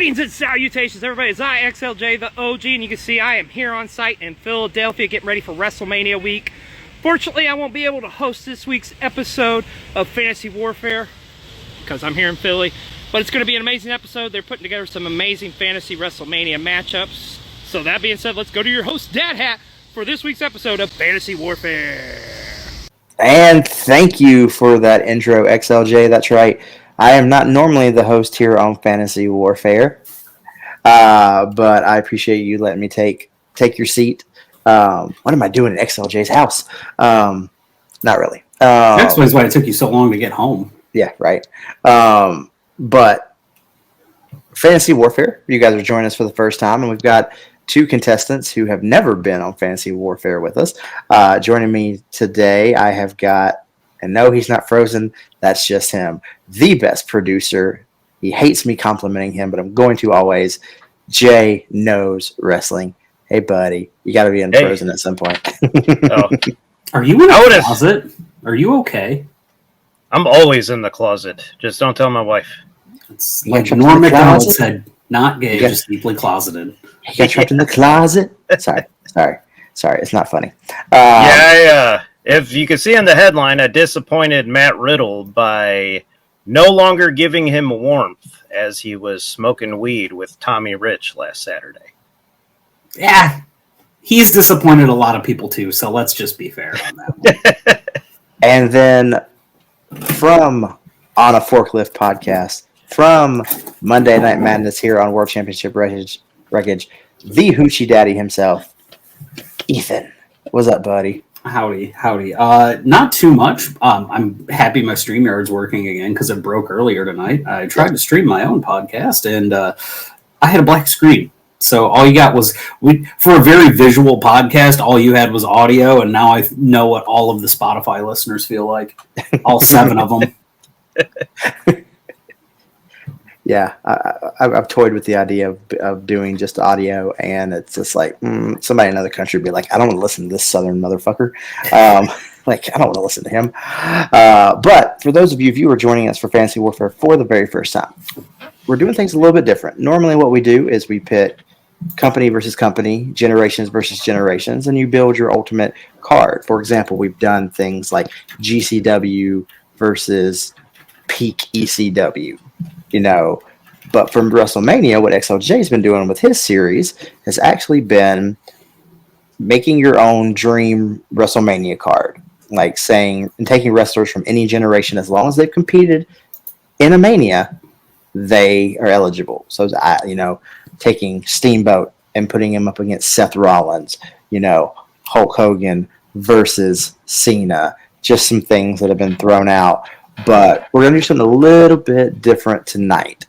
Greetings and salutations, everybody. It's I, XLJ, the OG, and you can see I am here on site in Philadelphia getting ready for WrestleMania week. Fortunately, I won't be able to host this week's episode of Fantasy Warfare because I'm here in Philly, but it's going to be an amazing episode. They're putting together some amazing Fantasy WrestleMania matchups. So that being said, let's go to your host, DadHat, for this week's episode of Fantasy Warfare. And thank you for that intro, XLJ. That's right. I am not normally the host here on Fantasy Warfare, but I appreciate you letting me take your seat. What am I doing at XLJ's house? Not really. That explains why it took you so long to get home. Yeah, right. But Fantasy Warfare, you guys are joining us for the first time, and we've got two contestants who have never been on Fantasy Warfare with us. Joining me today, I have got, and no, he's not frozen. That's just him. The best producer. He hates me complimenting him, but I'm going to always. Jay knows wrestling. Hey, buddy. You got to be unfrozen at some point. Oh. Are you in the closet? Are you okay? I'm always in the closet. Just don't tell my wife. It's like Norm MacDonald said, not gay, just deeply closeted. You got trapped in the closet? Sorry. It's not funny. If you can see on the headline, I disappointed Matt Riddle by no longer giving him warmth as he was smoking weed with Tommy Rich last Saturday. Yeah, he's disappointed a lot of people too, so let's just be fair on that one. And then from On a Forklift podcast, from Monday Night Madness here on World Championship Wreckage, the Hoochie Daddy himself, Ethan. What's up, buddy? Howdy. Not too much. I'm happy my StreamYard's working again because it broke earlier tonight. I tried to stream my own podcast, and I had a black screen. So all you got was, for a very visual podcast, all you had was audio, and now I know what all of the Spotify listeners feel like. All 7 of them. Yeah, I've toyed with the idea of doing just audio, and it's just like somebody in another country would be like, I don't want to listen to this southern motherfucker. I don't want to listen to him. But for those of you, if you are joining us for Fantasy Warfare for the very first time, we're doing things a little bit different. Normally what we do is we pit company versus company, generations versus generations, and you build your ultimate card. For example, we've done things like GCW versus peak ECW. But from WrestleMania, what XLJ's been doing with his series has actually been making your own dream WrestleMania card, like saying and taking wrestlers from any generation as long as they've competed in a Mania, they are eligible. So, taking Steamboat and putting him up against Seth Rollins, Hulk Hogan versus Cena, just some things that have been thrown out. But we're going to do something a little bit different tonight.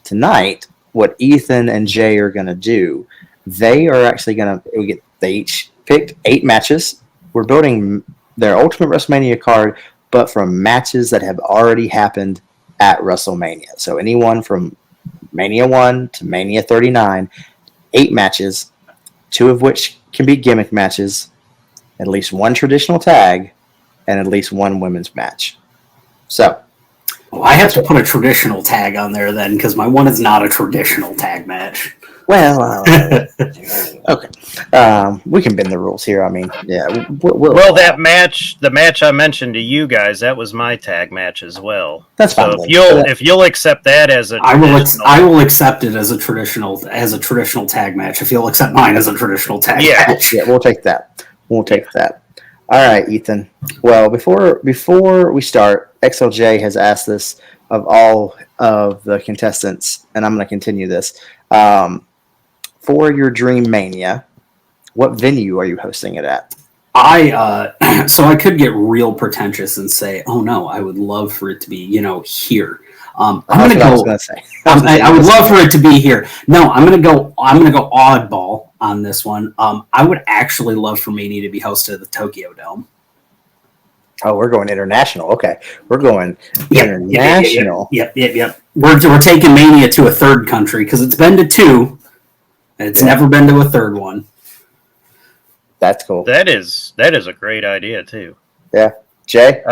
Tonight, what Ethan and Jay are going to do, they are actually going to they each picked 8 matches. We're building their Ultimate WrestleMania card, but from matches that have already happened at WrestleMania. So anyone from Mania 1 to Mania 39, 8 matches, 2 of which can be gimmick matches, at least 1 traditional tag, and at least 1 women's match. So, I have to put a traditional tag on there then, because my one is not a traditional tag match. Well, okay. We can bend the rules here. I mean, yeah. The match I mentioned to you guys, that was my tag match as well. That's fine. So if you'll accept that as a, I will accept it as a traditional tag match. If you'll accept mine as a traditional tag match, yeah, we'll take that. All right, Ethan. Well, before we start, XLJ has asked this of all of the contestants, and I'm going to continue this. For your Dream Mania, what venue are you hosting it at? So I could get real pretentious and say, oh no, I would love for it to be, here. I would love for it to be here. No, I'm gonna go oddball on this one. I would actually love for Mania to be hosted at the Tokyo Dome. Oh, we're going international. Okay, we're going international. Yep. We're taking Mania to a third country because it's been to 2. And it's never been to a third one. That's cool. That is a great idea too. Yeah, Jay.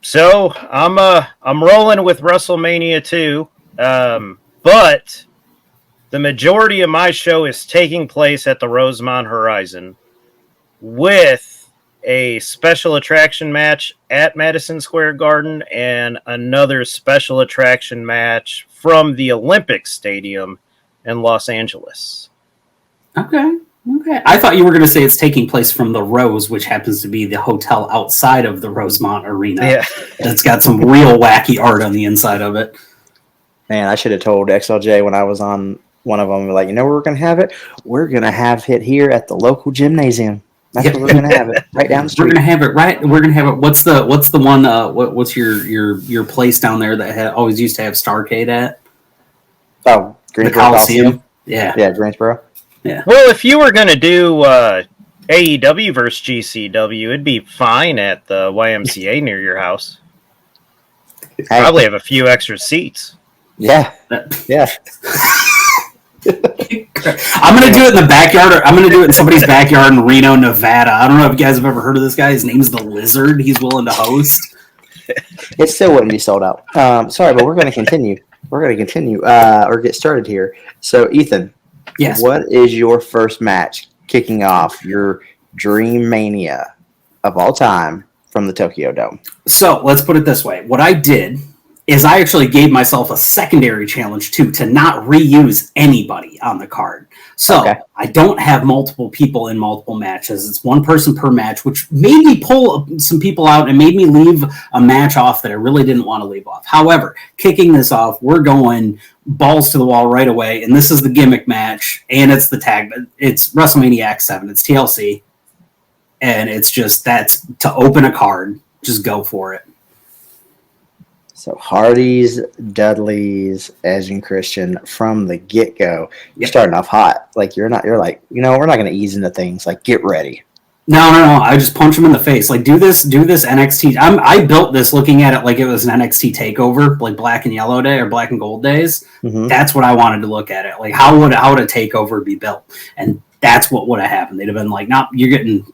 So I'm rolling with WrestleMania 2, but the majority of my show is taking place at the Rosemont Horizon with a special attraction match at Madison Square Garden and another special attraction match from the Olympic Stadium in Los Angeles. Okay. I thought you were going to say it's taking place from the Rose, which happens to be the hotel outside of the Rosemont Arena. Yeah. That's got some real wacky art on the inside of it. Man, I should have told XLJ when I was on one of them, like, you know where we're going to have it? We're going to have it here at the local gymnasium. That's where we're going to have it, right down the street. We're going to have it right. We're going to have it. What's the one? What's your place down there that always used to have Starcade at? Oh, Greensboro Coliseum. Yeah, Greensboro. Yeah. Well, if you were going to do AEW versus GCW, it'd be fine at the YMCA near your house. Hey. Probably have a few extra seats. Yeah. Yeah. I'm going to do it in the backyard. I'm going to do it in somebody's backyard in Reno, Nevada. I don't know if you guys have ever heard of this guy. His name's The Lizard. He's willing to host. It still wouldn't be sold out. Sorry, but we're going to continue. We're going to continue or get started here. So, Ethan. Yes. What is your first match kicking off your Dream Mania of all time from the Tokyo Dome? So let's put it this way. What I did is I actually gave myself a secondary challenge too, to not reuse anybody on the card. So I don't have multiple people in multiple matches. It's one person per match, which made me pull some people out and made me leave a match off that I really didn't want to leave off. However, kicking this off, we're going balls to the wall right away, and this is the gimmick match, and it's the tag. It's WrestleMania X7. It's TLC, and it's just that's to open a card. Just go for it. So Hardy's, Dudley's, Edge, and Christian from the get-go. You're starting off hot. Like you're like, we're not going to ease into things. Like, get ready. No. I just punch him in the face. Like, do this NXT. I built this looking at it like it was an NXT takeover, like Black and Yellow Day or Black and Gold days. Mm-hmm. That's what I wanted to look at it. Like, how would a takeover be built? And that's what would have happened. They'd have been like, no, you're getting.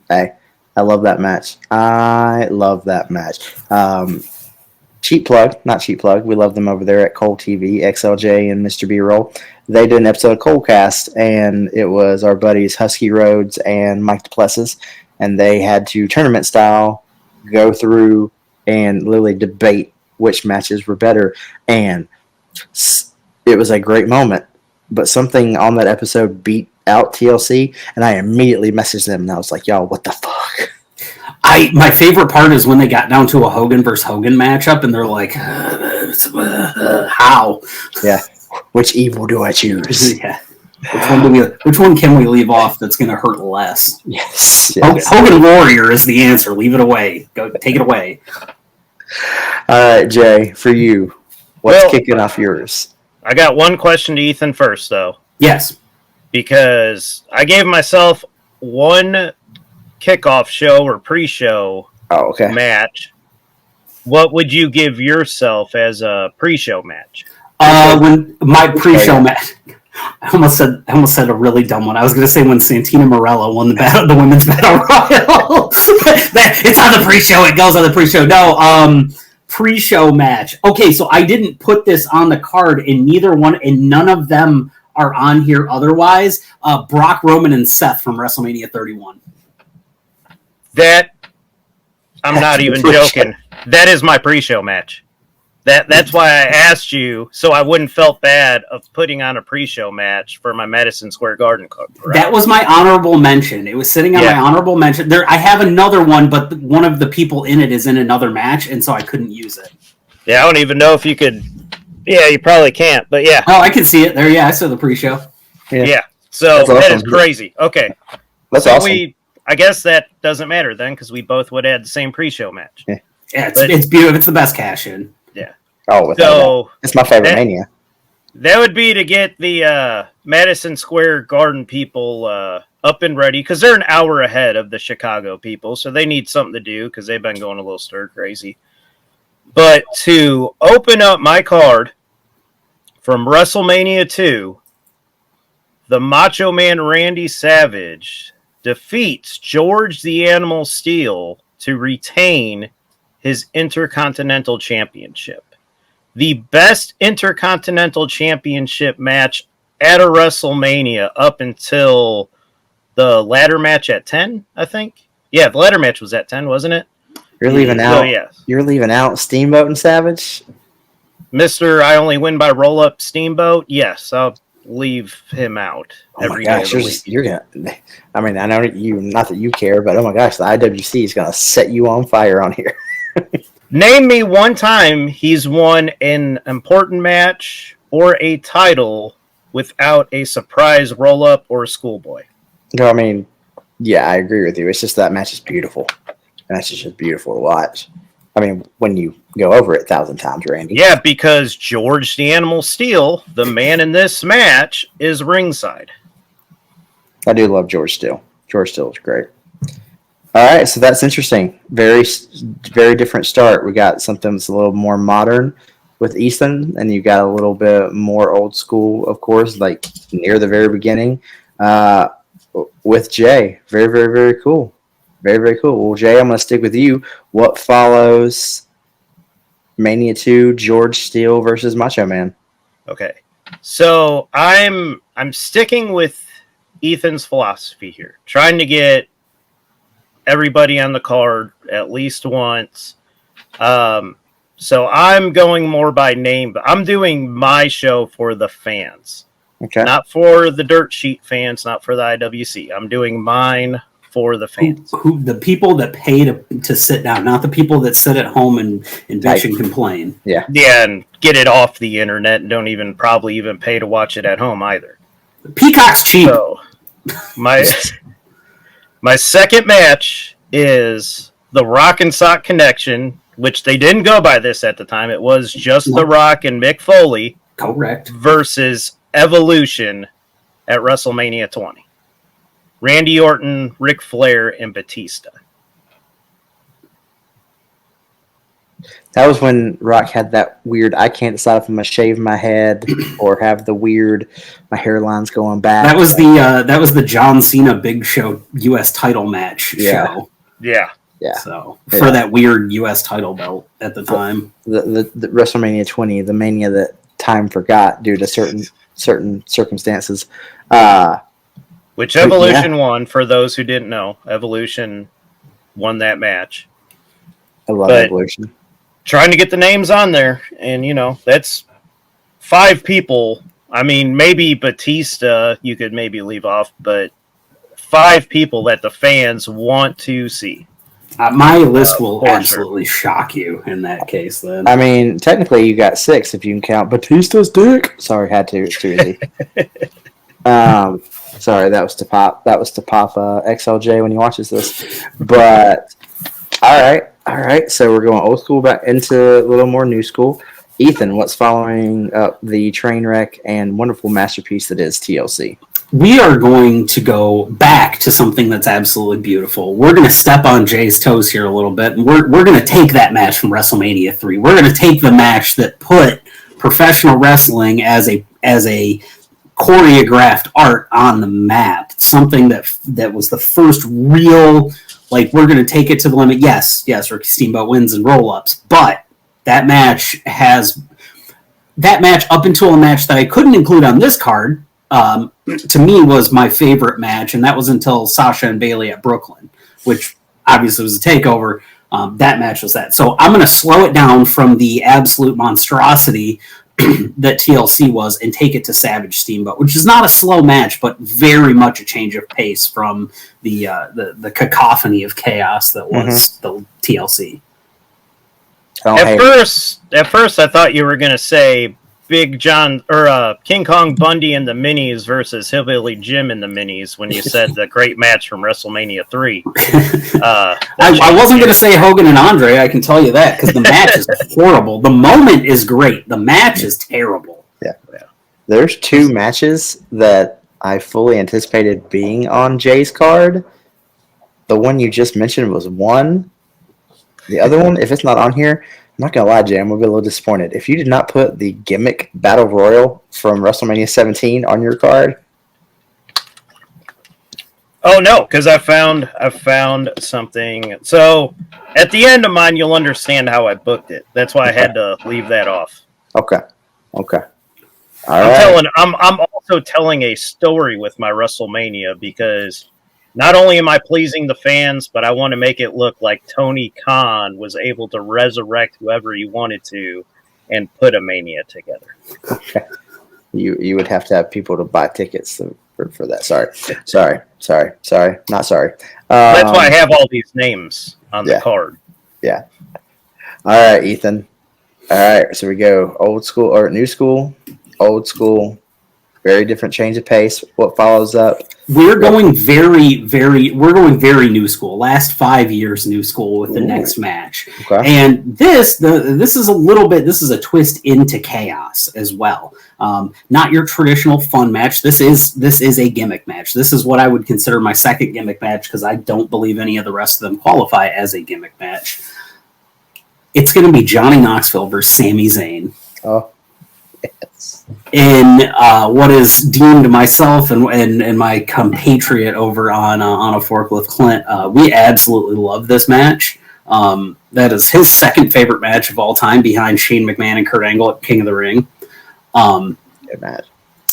Hey. I love that match. Cheap plug, not cheap plug. We love them over there at Cole TV, XLJ and Mr. B-Roll. They did an episode of Colecast, and it was our buddies Husky Rhodes and Mike DePlessis, and they had to tournament style go through and literally debate which matches were better, and it was a great moment. But something on that episode beat out TLC, and I immediately messaged them, and I was like, y'all, what the fuck? My favorite part is when they got down to a Hogan versus Hogan matchup, and they're like, how? Yeah. Which evil do I choose? Yeah. Which one can we leave off that's going to hurt less? Yes. Hogan Warrior is the answer. Leave it away. Go take it away. All right, Jay, for you, what's kicking off yours? I got one question to Ethan first, though. Yes. Because I gave myself one kickoff show or pre-show match. What would you give yourself as a pre-show match? When my pre-show match, I almost said a really dumb one. I was going to say when Santina Morella won the women's battle royal. It's on the pre-show. It goes on the pre-show. No, pre-show match. Okay, so I didn't put this on the card, and none of them are on here otherwise. Brock, Roman, and Seth from WrestleMania 31. I'm not even joking. That is my pre-show match. That's why I asked you, so I wouldn't felt bad of putting on a pre-show match for my Madison Square Garden crowd. That was my honorable mention. It was sitting on my honorable mention. There, I have another one, but one of the people in it is in another match, and so I couldn't use it. Yeah, I don't even know if you could. Yeah, you probably can't, but yeah. Oh, I can see it there. Yeah, I saw the pre-show. Yeah. So that is crazy. Okay. That's awesome. I guess that doesn't matter then, because we both would add the same pre-show match. Yeah, it's beautiful. It's the best cash-in. Yeah. Oh, so it's my favorite Mania. That would be to get the Madison Square Garden people up and ready, because they're an hour ahead of the Chicago people, so they need something to do because they've been going a little stir crazy. But to open up my card from WrestleMania 2, the Macho Man Randy Savage defeats George the Animal Steele to retain his Intercontinental Championship. the best Intercontinental Championship match at a WrestleMania up until the ladder match at 10, I think. Yeah, the ladder match was at 10, wasn't it? You're leaving out. So, yes. You're leaving out Steamboat and Savage. Mr. I only win by roll up Steamboat. Yes, I'll leave him out. Oh my gosh, you're gonna. I mean, I know you. Not that you care, but oh my gosh, the IWC is gonna set you on fire on here. Name me one time he's won an important match or a title without a surprise roll up or a schoolboy. No, I mean, yeah, I agree with you. It's just that match is beautiful. And that's just beautiful to watch. I mean, when you go over it 1,000 times, Randy. Yeah, because George the Animal Steel, the man in this match, is ringside. I do love George Steele. George Steele is great. All right, so that's interesting. Very, very different start. We got something that's a little more modern with Ethan, and you got a little bit more old school, of course, like near the very beginning with Jay. Very, very, very cool. Very, very cool. Well, Jay, I'm going to stick with you. What follows Mania 2, George Steele versus Macho Man? Okay. So I'm sticking with Ethan's philosophy here. Trying to get everybody on the card at least once. So I'm going more by name, but I'm doing my show for the fans. Okay. Not for the dirt sheet fans, not for the IWC. I'm doing mine for the fans. Who the people that pay to sit down, not the people that sit at home and bitch and complain. Yeah. Yeah, and get it off the internet and don't probably even pay to watch it at home either. Peacock's cheap. So my second match is the Rock and Sock Connection, which they didn't go by this at the time. It was just The Rock and Mick Foley. Correct. Versus Evolution at WrestleMania 20. Randy Orton, Ric Flair, and Batista. That was when Rock had that weird, I can't decide if I'm going to shave my head or have the weird, my hairline's going back. That was the John Cena Big Show U.S. title match show. Yeah. Yeah. So for that weird U.S. title belt at the time. The WrestleMania 20, the Mania that time forgot due to certain circumstances. Which Evolution won, for those who didn't know. Evolution won that match. I love Evolution. Trying to get the names on there, and that's 5 people. I mean, maybe Batista you could maybe leave off, but 5 people that the fans want to see. My list will absolutely shock you in that case, then. I mean, technically you got 6 if you can count Batista's dick. Sorry, had to. It's too easy. Sorry, that was to pop XLJ when he watches this. But all right. So we're going old school back into a little more new school. Ethan, what's following up the train wreck and wonderful masterpiece that is TLC? We are going to go back to something that's absolutely beautiful. We're going to step on Jay's toes here a little bit, and we're going to take that match from WrestleMania 3. We're going to take the match that put professional wrestling as a choreographed art on the map. Something that was the first real, like, we're going to take it to the limit. Yes, Ricky Steamboat wins and roll-ups, but that match up until a match that I couldn't include on this card, to me was my favorite match, and that was until Sasha and Bayley at Brooklyn, which obviously was a takeover. That match was that. So I'm going to slow it down from the absolute monstrosity that TLC was and take it to Savage Steamboat, which is not a slow match, but very much a change of pace from the cacophony of chaos that was the TLC. At first, I thought you were going to say Big John or King Kong Bundy and the Minis versus Hillbilly Jim and the Minis when you said the great match from WrestleMania 3. I wasn't going to say Hogan and Andre, I can tell you that, because the match is horrible. The moment is great. The match is terrible. Yeah. There's 2 matches that I fully anticipated being on Jay's card. The one you just mentioned was one. The other one, if it's not on here, I'm not going to lie, Jay, I'm going to be a little disappointed. If you did not put the gimmick Battle Royal from WrestleMania 17 on your card. Oh, no, because I found something. So, at the end of mine, you'll understand how I booked it. That's why I had to leave that off. Okay. All I'm right. telling. I'm also telling a story with my WrestleMania because not only am I pleasing the fans, but I want to make it look like Tony Khan was able to resurrect whoever he wanted to and put a Mania together. Okay. You would have to have people to buy tickets for that. Sorry. Not sorry. That's why I have all these names on the card. Yeah. All right, Ethan. All right, so we go old school or new school, old school, very different change of pace. What follows up? We're going very new school. Last 5 years new school with the next match. Okay. And this is a twist into chaos as well. Not your traditional fun match. This is a gimmick match. This is what I would consider my second gimmick match because I don't believe any of the rest of them qualify as a gimmick match. It's going to be Johnny Knoxville versus Sami Zayn. Oh, yes. In what is deemed myself and my compatriot over on a forklift, Clint, we absolutely love this match. That is his second favorite match of all time, behind Shane McMahon and Kurt Angle at King of the Ring. Good match.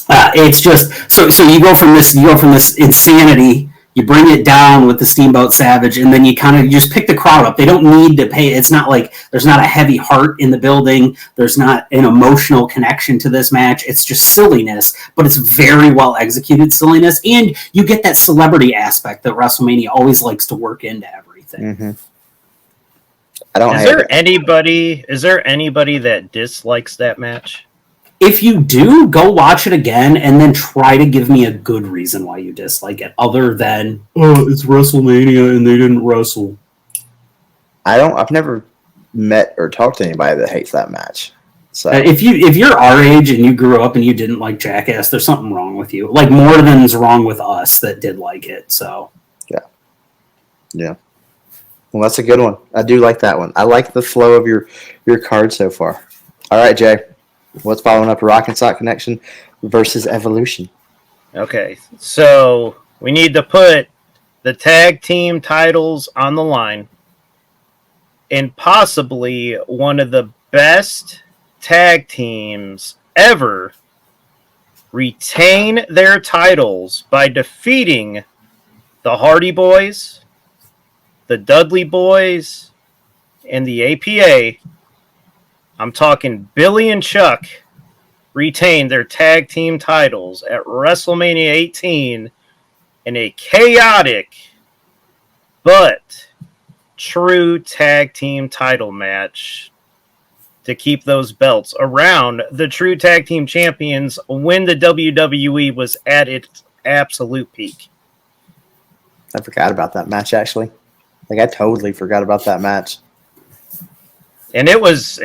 It's just so you go from this insanity. You bring it down with the Steamboat Savage, and then you just pick the crowd up. They don't need to pay. It's not like there's not a heavy heart in the building. There's not an emotional connection to this match. It's just silliness, but it's very well executed silliness, and you get that celebrity aspect that WrestleMania always likes to work into everything. Mm-hmm. Is there anybody that dislikes that match? If you do, go watch it again and then try to give me a good reason why you dislike it, other than, oh, it's WrestleMania and they didn't wrestle. I've never met or talked to anybody that hates that match. So if you're our age and you grew up and you didn't like Jackass, there's something wrong with you. Like more than's wrong with us that did like it. So yeah. Well, that's a good one. I do like that one. I like the flow of your card so far. All right, Jay. What's following up Rock and Sock Connection versus Evolution? Okay, so we need to put the tag team titles on the line, and possibly one of the best tag teams ever retain their titles by defeating the Hardy Boys, the Dudley Boys, and the APA. I'm talking Billy and Chuck retained their tag team titles at WrestleMania 18 in a chaotic but true tag team title match to keep those belts around the true tag team champions when the WWE was at its absolute peak. I forgot about that match, actually. I totally forgot about that match. And it was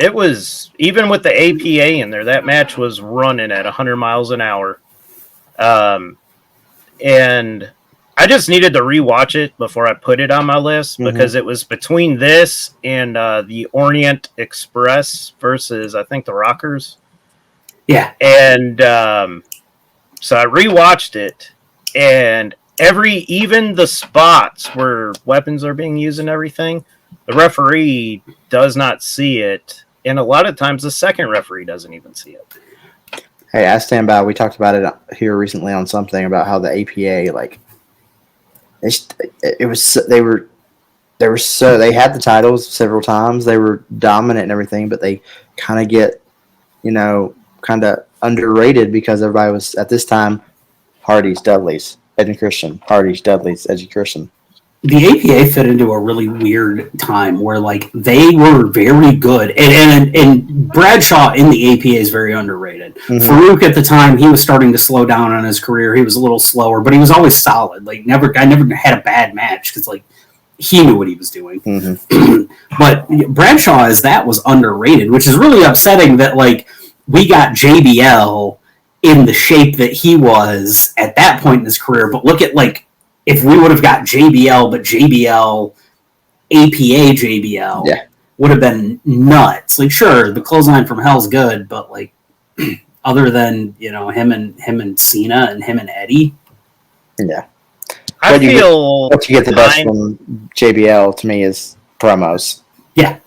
even with the APA in there, that match was running at 100 miles an hour. And I just needed to rewatch it before I put it on my list because it was between this and the Orient Express versus, I think, the Rockers. Yeah. And so I rewatched it, and even the spots where weapons are being used and everything, the referee does not see it, and a lot of times the second referee doesn't even see it. Hey, I stand by. We talked about it here recently on something about how the APA, they had the titles several times. They were dominant and everything, but they kind of get, kind of underrated because everybody was at this time Hardy's, Dudley's, Edge and Christian, Hardy's, Dudley's, Edge and Christian. The APA fit into a really weird time where they were very good, and Bradshaw in the APA is very underrated. Farouk at the time, he was starting to slow down on his career. He was a little slower, but he was always solid. I never had a bad match because he knew what he was doing. But Bradshaw as that was underrated, which is really upsetting that we got JBL in the shape that he was at that point in his career. But look at if we would have got JBL, but JBL, APA JBL would have been nuts. Sure, the clothesline from Hell's good, but other than him and Cena and him and Eddie, I feel what you get the best from JBL to me is promos. Yeah,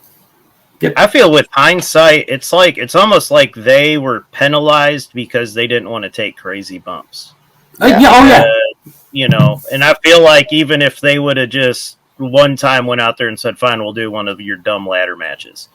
I feel with hindsight, it's almost like they were penalized because they didn't want to take crazy bumps. Yeah. And I feel like even if they would have just one time went out there and said, fine, we'll do one of your dumb ladder matches,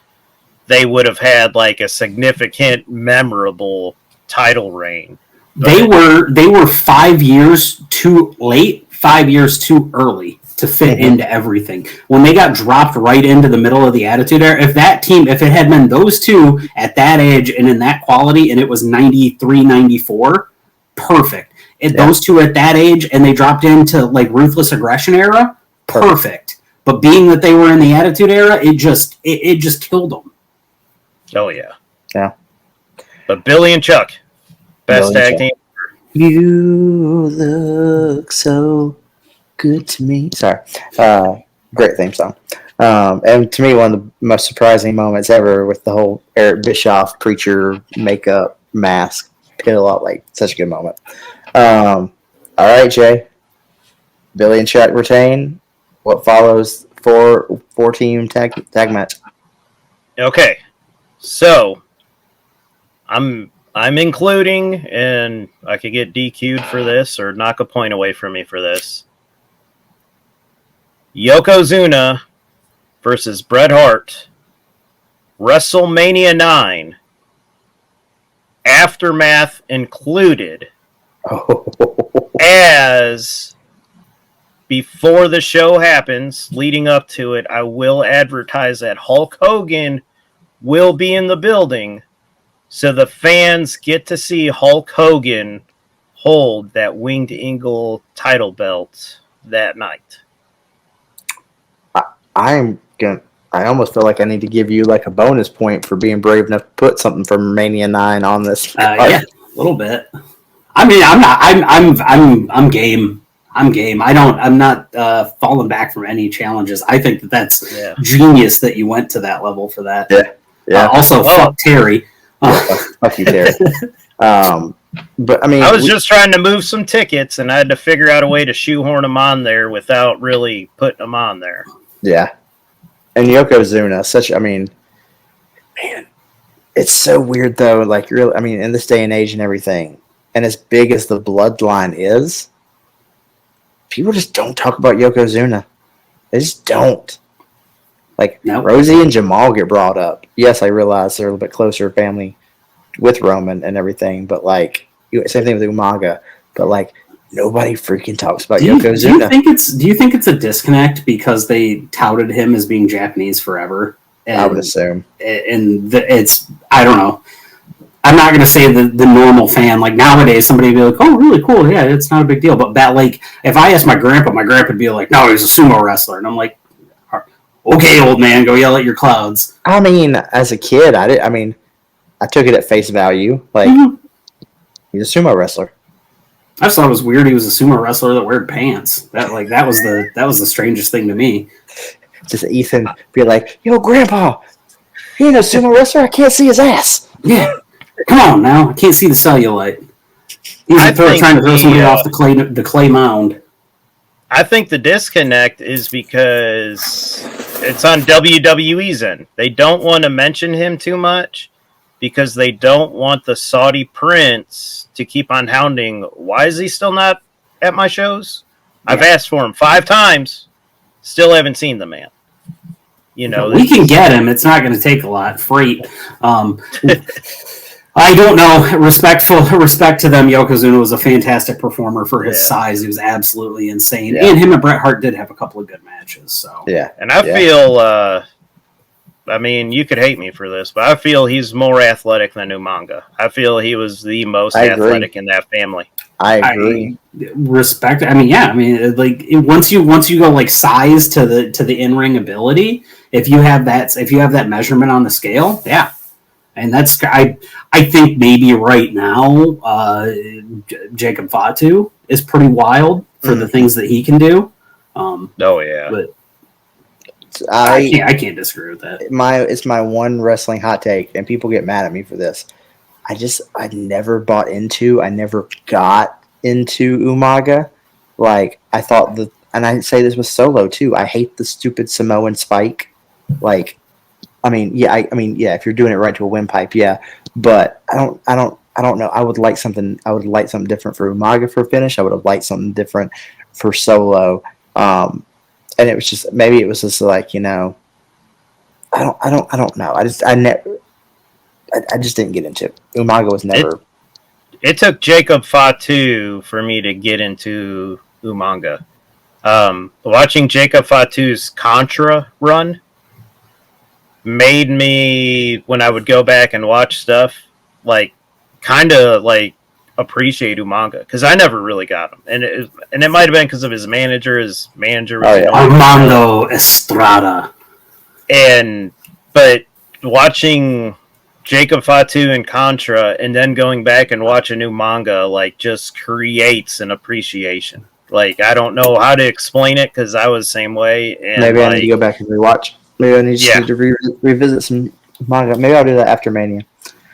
they would have had like a significant, memorable title reign. They were 5 years too late, 5 years too early to fit into everything. When they got dropped right into the middle of the Attitude Era, if it had been those two at that age and in that quality, and it was 93, 94, perfect. Those two at that age and they dropped into like Ruthless Aggression Era, perfect. But being that they were in the Attitude Era, it just killed them. Oh yeah. Yeah. But Billy and Chuck, best tag team. You look so good to me. Sorry. Great theme song. And to me, one of the most surprising moments ever with the whole Eric Bischoff preacher makeup mask pill out, like such a good moment. All right, Jay. Billy and Chuck retain. What follows for 4-team tag match? Okay. So I'm including, and I could get DQ'd for this or knock a point away from me for this, Yokozuna versus Bret Hart, WrestleMania 9, Aftermath included, as before the show happens, leading up to it, I will advertise that Hulk Hogan will be in the building, so the fans get to see Hulk Hogan hold that Winged Eagle title belt that night. I almost feel like I need to give you like a bonus point for being brave enough to put something from Mania 9 on this. Yeah, a little bit. I mean, I'm game. I'm game. I'm not falling back from any challenges. I think that's genius that you went to that level for that. Yeah. Also, fuck Terry. Fuck you, Terry. But I mean, I was just trying to move some tickets, and I had to figure out a way to shoehorn them on there without really putting them on there. Yeah. And Yokozuna, man, it's so weird though. Like, really, I mean, in this day and age and everything, and as big as the bloodline is, people just don't talk about Yokozuna. They just don't. Like, Rosie and Jamal get brought up. Yes, I realize they're a little bit closer family with Roman and everything, but like, same thing with Umaga. But like, nobody freaking talks about Yokozuna. Do you think it's a disconnect because they touted him as being Japanese forever? And, I would assume. It's I don't know. I'm not going to say the normal fan. Like nowadays, somebody would be like, "Oh, really cool, yeah, it's not a big deal." But that, like, if I asked my grandpa would be like, "No, he's a sumo wrestler," and I'm like, "Okay, old man, go yell at your clouds." I mean, as a kid, I took it at face value. Like, he's a sumo wrestler. I just thought it was weird he was a sumo wrestler that wore pants. That was the strangest thing to me. Just Ethan be like, "Yo, Grandpa, he ain't a sumo wrestler. I can't see his ass." Yeah, come on now. I can't see the cellulite. He's trying to throw somebody off the clay mound. I think the disconnect is because it's on WWE's end. They don't want to mention him too much because they don't want the Saudi prince to keep on hounding. Why is he still not at my shows? Yeah. I've asked for him 5 times. Still haven't seen the man. We can get him. It's not going to take a lot. Freight. I don't know. Respect to them. Yokozuna was a fantastic performer for his size. He was absolutely insane. Yeah. And him and Bret Hart did have a couple of good matches. So and I feel. I mean, you could hate me for this, but I feel he's more athletic than Umaga. I feel he was the most athletic in that family. I agree. Respect. I mean, yeah. I mean, like once you go like size to the in-ring ability, if you have that measurement on the scale, yeah. And that's I think maybe right now Jacob Fatu is pretty wild for the things that he can do. But I can't disagree with that. It's my one wrestling hot take, and people get mad at me for this. I never bought into. I never got into Umaga. Like, I thought and I say this with Solo too. I hate the stupid Samoan spike. Like, I mean, yeah, if you're doing it right to a windpipe, yeah. But I don't know. I would like something different for Umaga for finish. I would have liked something different for Solo. And it was just like, I don't know. I just didn't get into it. Umaga was never. It took Jacob Fatu for me to get into Umaga. Watching Jacob Fatu's Contra run made me, when I would go back and watch stuff, like kind of like appreciate Umaga, because I never really got him, and it might have been because of his manager. His manager was Armando Estrada, but watching Jacob Fatu and Contra, and then going back and watching Umaga, like, just creates an appreciation. Like, I don't know how to explain it, because I was the same way. And maybe I need to go back and rewatch. Maybe I need to revisit some manga. Maybe I'll do that after Mania.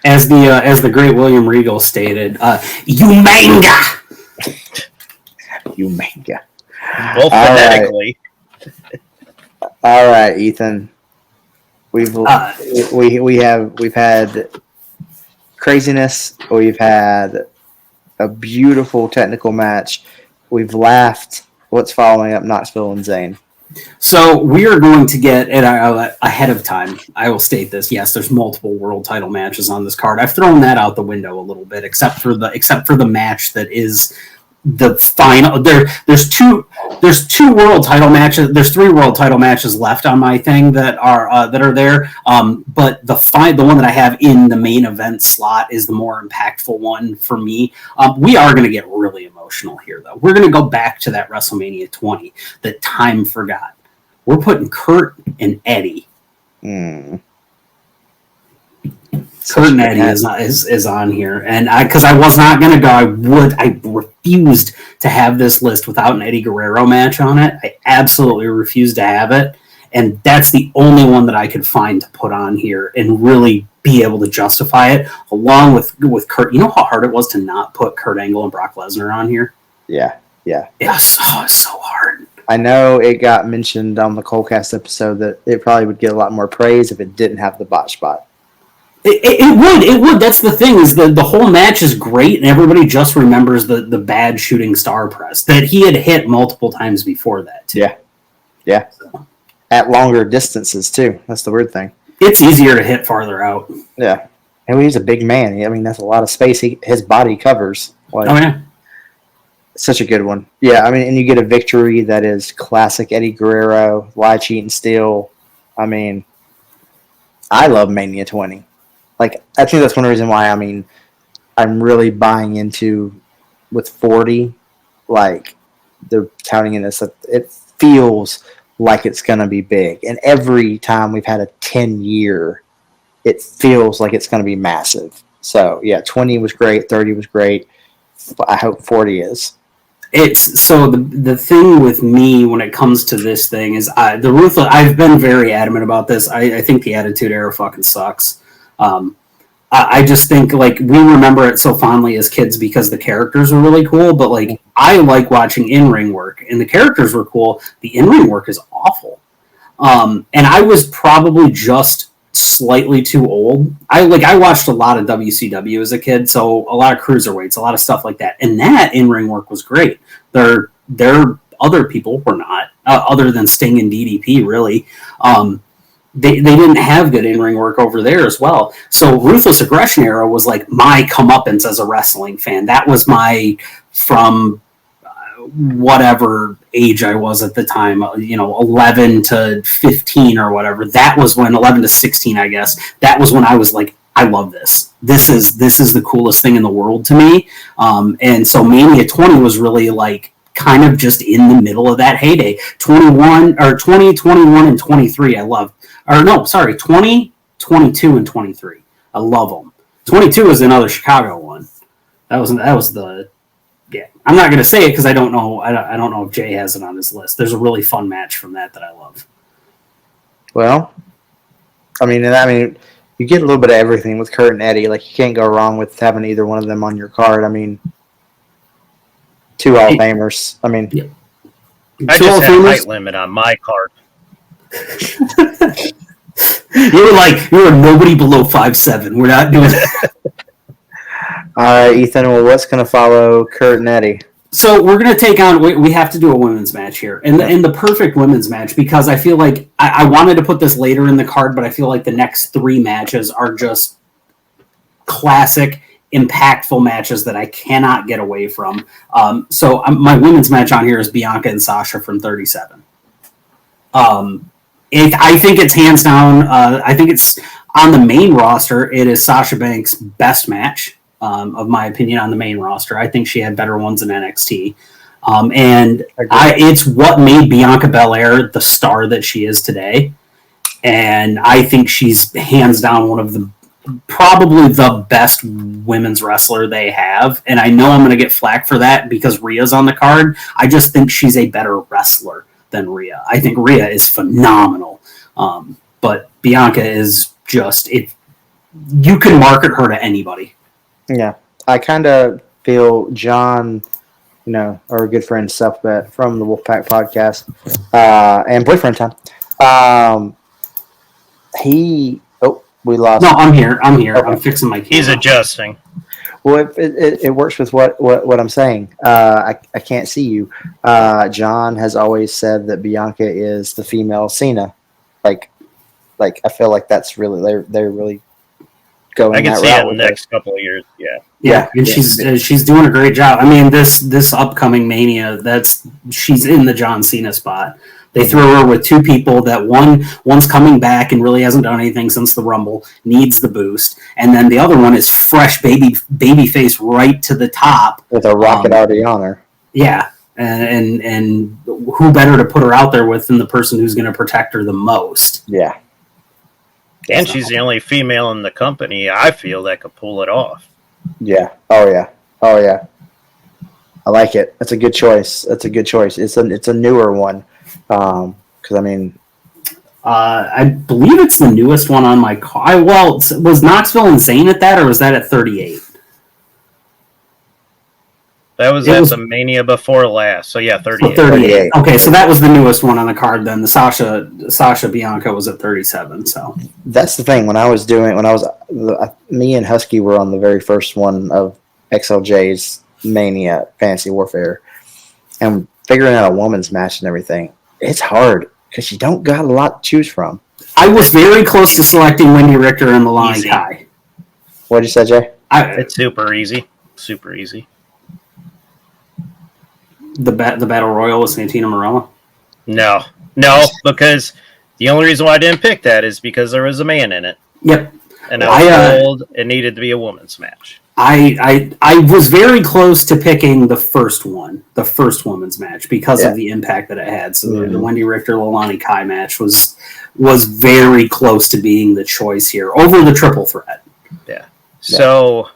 As the great William Regal stated, Umanga! Umanga. Well, phonetically. All right, Ethan. We've had craziness. We've had a beautiful technical match. We've laughed. What's following up Knoxville and Zayn? So we are going to get, and ahead of time, I will state this. Yes, there's multiple world title matches on this card. I've thrown that out the window a little bit, except for the match that is the final. There's two world title matches. There's 3 world title matches left on my thing that are there. But the one that I have in the main event slot is the more impactful one for me. We are going to get really emotional here, though. We're going to go back to that WrestleMania 20 that time forgot. We're putting Kurt and Eddie. Kurt and Eddie is on here, and because I was not going to go, I refused to have this list without an Eddie Guerrero match on it. I absolutely refused to have it, and that's the only one that I could find to put on here and really be able to justify it, along with Kurt. You know how hard it was to not put Kurt Angle and Brock Lesnar on here? Yeah. It was so hard. I know it got mentioned on the Colecast episode that it probably would get a lot more praise if it didn't have the botch spot. It would. That's the thing, is the whole match is great, and everybody just remembers the bad shooting star press that he had hit multiple times before that, too. Yeah. So. At longer distances, too. That's the weird thing. It's easier to hit farther out. Yeah. And he's a big man. I mean, that's a lot of space his body covers. Like, oh, yeah. Such a good one. Yeah, I mean, and you get a victory that is classic Eddie Guerrero, lie, cheat, and steal. I mean, I love Mania 20. Like, I think that's one reason why, I mean, I'm really buying into, with 40, like, they're counting in this. It feels like it's going to be big. And every time we've had a 10-year, it feels like it's going to be massive. So, yeah, 20 was great, 30 was great. I hope 40 is. It's so the thing with me when it comes to this thing is I've been very adamant about this. I think the Attitude Era fucking sucks. I just think, like, we remember it so fondly as kids because the characters were really cool, but, like, I like watching in-ring work, and the characters were cool. The in-ring work is awful. And I was probably just slightly too old. I watched a lot of WCW as a kid, so a lot of cruiserweights, a lot of stuff like that, and that in-ring work was great. There other people were not, other than Sting and DDP, really. They didn't have good in-ring work over there as well. So Ruthless Aggression Era was like my comeuppance as a wrestling fan. That was my, from whatever age I was at the time, 11 to 15 or whatever. That was when 11 to 16, I guess. That was when I was like, I love this. This is the coolest thing in the world to me. And so Mania 20 was really like kind of just in the middle of that heyday. 20, 21, and 23. I love. Or no, sorry, 20, 22, and 23. I love them. 22 was another Chicago one. That was the. Yeah, I'm not going to say it because I don't know. I don't know if Jay has it on his list. There's a really fun match from that I love. Well, I mean, you get a little bit of everything with Kurt and Eddie. Like, you can't go wrong with having either one of them on your card. I mean, 2 Hall of Famers. I mean, I just had a height limit on my card. You were nobody below 5'7". We're not doing that. All right, Ethan. Well, what's going to follow Kurt and Eddie? So we're going to take on. We have to do a women's match here, and the perfect women's match, because I feel like I wanted to put this later in the card, but I feel like the next 3 matches are just classic, impactful matches that I cannot get away from. So my women's match on here is Bianca and Sasha from 37. I think it's hands down. I think it's on the main roster. It is Sasha Banks' best match, of my opinion, on the main roster. I think she had better ones in NXT. It's what made Bianca Belair the star that she is today. And I think she's hands down one of the probably the best women's wrestler they have. And I know I'm going to get flack for that because Rhea's on the card. I just think she's a better wrestler than Rhea. I think Rhea is phenomenal. But Bianca is just, you can market her to anybody. Yeah. I kind of feel John, our good friend Selfbet from the Wolfpack podcast, and Boyfriend Time. We lost. No, I'm here. Okay. I'm fixing my camera. He's adjusting. Well, it works with what I'm saying. I can't see you. John has always said that Bianca is the female Cena. Like I feel like that's really they're really going. I can that see route it in the with next couple of years. Yeah, and she's doing a great job. I mean, this upcoming Mania, she's in the John Cena spot. They threw her with 2 people that one's coming back and really hasn't done anything since the Rumble, needs the boost, and then the other one is fresh baby face right to the top with a rocket already on her. Yeah, and who better to put her out there with than the person who's going to protect her the most? Yeah, and she's the only female in the company I feel that could pull it off. Yeah. Oh yeah. I like it. That's a good choice. It's a newer one. Because I believe it's the newest one on my car. Was Knoxville Insane at that, or was that at 38? That was at the Mania before last. So yeah, 38. 38. Okay, so that was the newest one on the card. Then the Sasha Bianca was at 37. So that's the thing. Me and Husky were on the very first one of XLJ's Mania Fantasy Warfare, and figuring out a woman's match and everything. It's hard because you don't got a lot to choose from. I was very close to selecting Wendy Richter and Lilani Kai. What did you say, Jay? It's super easy. Super easy. The Battle Royal with Santina Marella? No, because the only reason why I didn't pick that is because there was a man in it. Yep. And I was told it needed to be a woman's match. I was very close to picking the first women's match, because of the impact that it had. So the Wendy Richter Lilani Kai match was very close to being the choice here over the triple threat. Yeah. So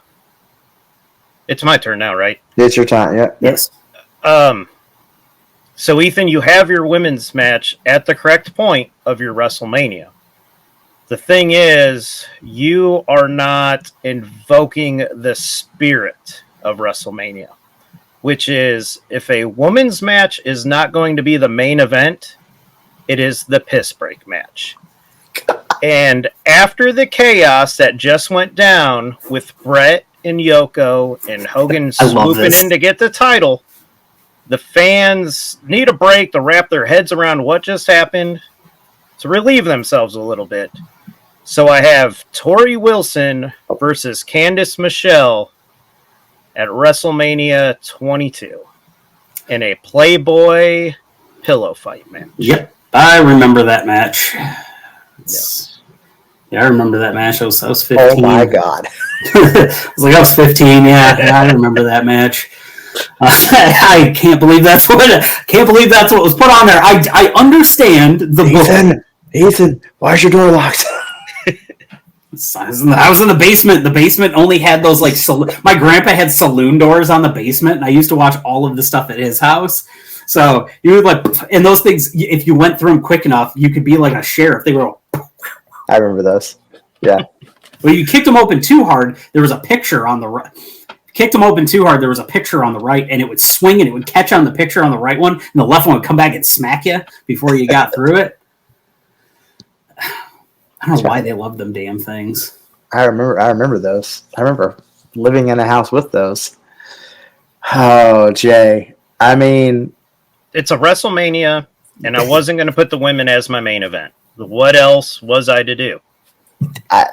it's my turn now, right? It's your time. Yeah. Yes. So Ethan, you have your women's match at the correct point of your WrestleMania. The thing is, you are not invoking the spirit of WrestleMania, which is, if a women's match is not going to be the main event, it is the piss break match. And after the chaos that just went down with Brett and Yoko and Hogan swooping in to get the title, the fans need a break to wrap their heads around what just happened, to relieve themselves a little bit. So I have Tori Wilson versus Candice Michelle at WrestleMania 22 in a Playboy pillow fight match. Yep, I remember that match. Yes. Yeah, I remember that match. I was 15. Oh my god! I was 15. Yeah, I remember that match. I can't believe that's what was put on there. I understand the Ethan, why is your door locked? I was in the basement. The basement only had those my grandpa had saloon doors on the basement, and I used to watch all of the stuff at his house. So you would and those things, if you went through them quick enough, you could be like a sheriff. They were. I remember those. Yeah. Well, you kicked them open too hard. There was a picture on the right. Kicked them open too hard. There was a picture on the right, and it would swing, and it would catch on the picture on the right one, and the left one would come back and smack you before you got through it. I don't know why they love them damn things. I remember those. I remember living in a house with those. Oh, Jay. I mean, It's a WrestleMania, and I wasn't going to put the women as my main event. What else was I to do? I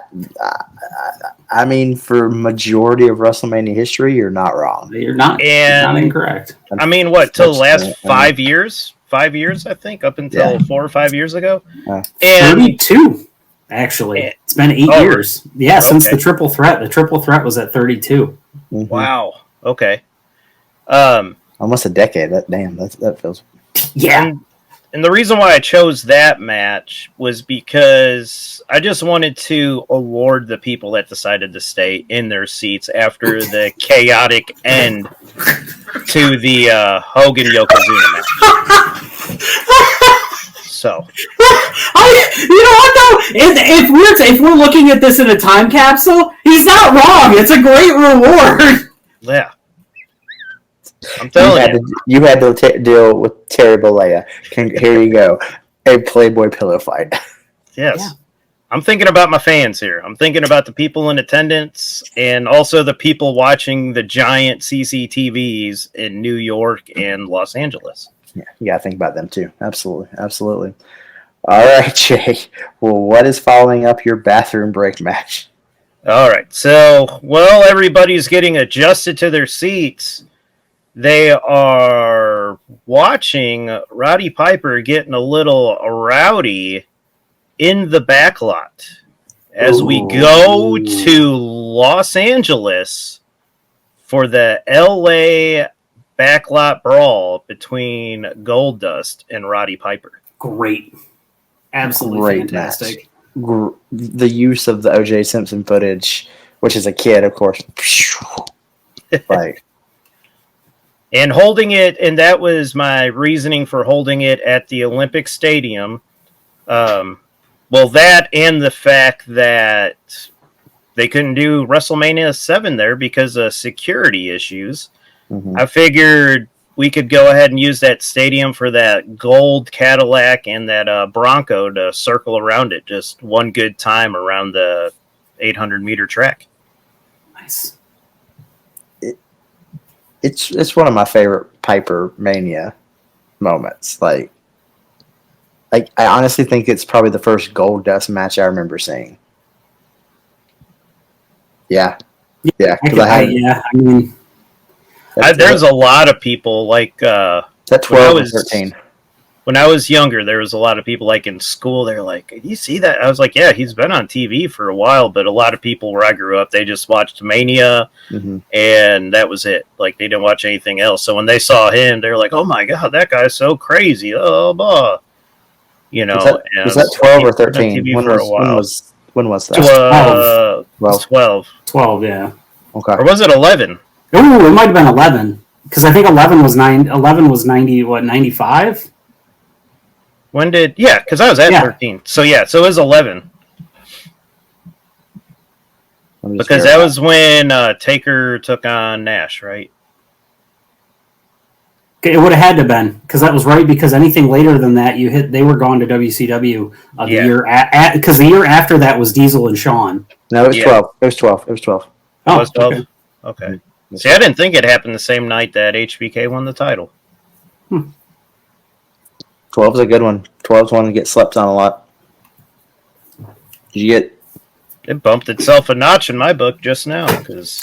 mean, for majority of WrestleMania history, you're not wrong. You're not incorrect. I mean, what, till the last 5 years? 5 years, I think, up until 4 or 5 years ago. Yeah. And 32, actually. It's been 8 years. Yeah, since the triple threat. The triple threat was at 32. Mm-hmm. Wow. Okay. Almost a decade. That feels. Yeah. And the reason why I chose that match was because I just wanted to award the people that decided to stay in their seats after the chaotic end to the Hogan Yokozuna match. So, you know what though? If we're looking at this in a time capsule, he's not wrong. It's a great reward. yeah. I'm telling you. You had to deal with Terry Bollea. Here you go. A Playboy pillow fight. Yes. Yeah. I'm thinking about my fans here. I'm thinking about the people in attendance and also the people watching the giant CCTVs in New York and Los Angeles. Yeah, you got to think about them too. Absolutely. Absolutely. All right, Jay. Well, what is following up your bathroom break match? All right. So, while everybody's getting adjusted to their seats, they are watching Roddy Piper getting a little rowdy in the back lot as we go to Los Angeles for the LA backlot brawl between Goldust and Roddy Piper. Great. Absolutely fantastic. The use of the O.J. Simpson footage, which is a kid, of course. Like... And holding it, and that was my reasoning for holding it at the Olympic Stadium. Well, that and the fact that they couldn't do WrestleMania 7 there because of security issues. Mm-hmm. I figured we could go ahead and use that stadium for that gold Cadillac and that Bronco to circle around it. Just one good time around the 800-meter track. Nice. It's one of my favorite Piper Mania moments. Like I honestly think it's probably the first Goldust match I remember seeing. Yeah. There's a lot of people like that 12 or 13. When I was younger, there was a lot of people like in school. They're like, "Do you see that?" I was like, "Yeah, he's been on TV for a while." But a lot of people where I grew up, they just watched Mania, and that was it. Like they didn't watch anything else. So when they saw him, they were like, "Oh my god, that guy's so crazy!" Oh, blah. You know, was that 12 or 13? When was that? 12. 12, yeah. Okay. Or was it 11? Oh, it might have been 11 because I think 11 was 90. What 95? When did... Yeah, because I was at 13. So, yeah, so it was 11. Because that was when Taker took on Nash, right? It would have had to been because that was right. Because anything later than that, they were gone to WCW the year because the year after that was Diesel and Shawn. No, it was 12. It was 12. It was 12. Oh, it was 12. Okay. See, I didn't think it happened the same night that HBK won the title. 12 is a good one. 12's one to get slept on a lot. Did you get? It bumped itself a notch in my book just now. Cause...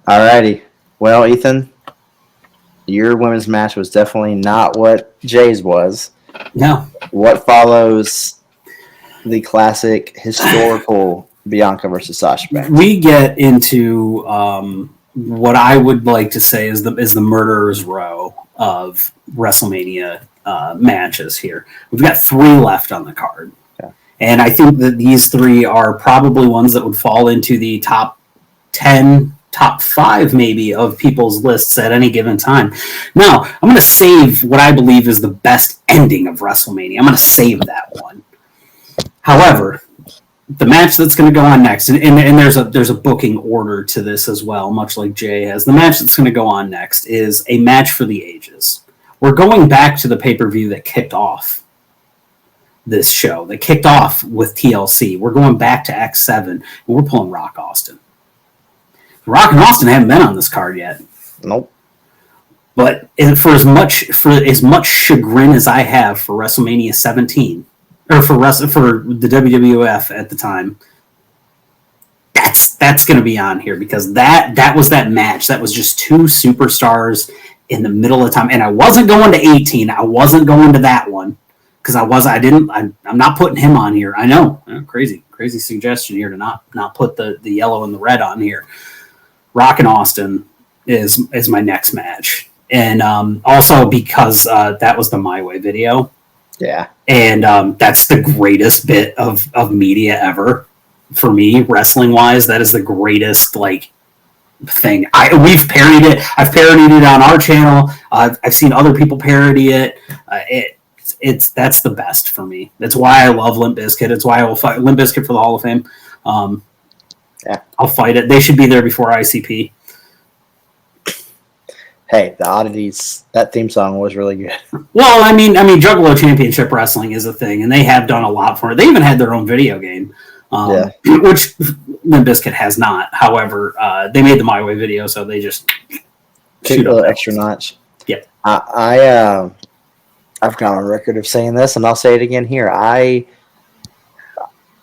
Alrighty. Well, Ethan, your women's match was definitely not what Jay's was. No. What follows the classic historical Bianca versus Sasha Banks? We get into what I would like to say is the murderer's row of WrestleMania matches here. We've got 3 left on the card. Okay. And I think that these 3 are probably ones that would fall into the top 10, top 5 maybe of people's lists at any given time. Now, I'm going to save what I believe is the best ending of WrestleMania. I'm going to save that one. However, the match that's going to go on next, and there's a booking order to this as well, much like Jay has. The match that's going to go on next is a match for the ages. We're going back to the pay-per-view that kicked off this show that kicked off with TLC. We're going back to X7, and we're pulling Rock Austin. Rock and Austin haven't been on this card yet. Nope. But for as much chagrin as I have for WrestleMania 17, or for the WWF at the time, that's going to be on here because that was that match. That was just two superstars in the middle of time, and I wasn't going to 18. I wasn't going to that one because I'm not putting him on here. I know, crazy suggestion here to not put the yellow and the red on here. Rock and Austin is my next match. And also because that was the My Way video. Yeah. And that's the greatest bit of media ever for me, wrestling-wise. That is the greatest, thing. We've parodied it. I've parodied it on our channel. I've seen other people parody it. That's the best for me. That's why I love Limp Bizkit. It's why I will fight Limp Bizkit for the Hall of Fame. Yeah. I'll fight it. They should be there before ICP. Hey, the Oddities, that theme song was really good. Well, I mean, Juggalo Championship Wrestling is a thing, and they have done a lot for it. They even had their own video game, which Limp Bizkit has not. However, they made the My Way video, so they just shoot a little extra notch. Yeah. I've gone on record of saying this, and I'll say it again here. I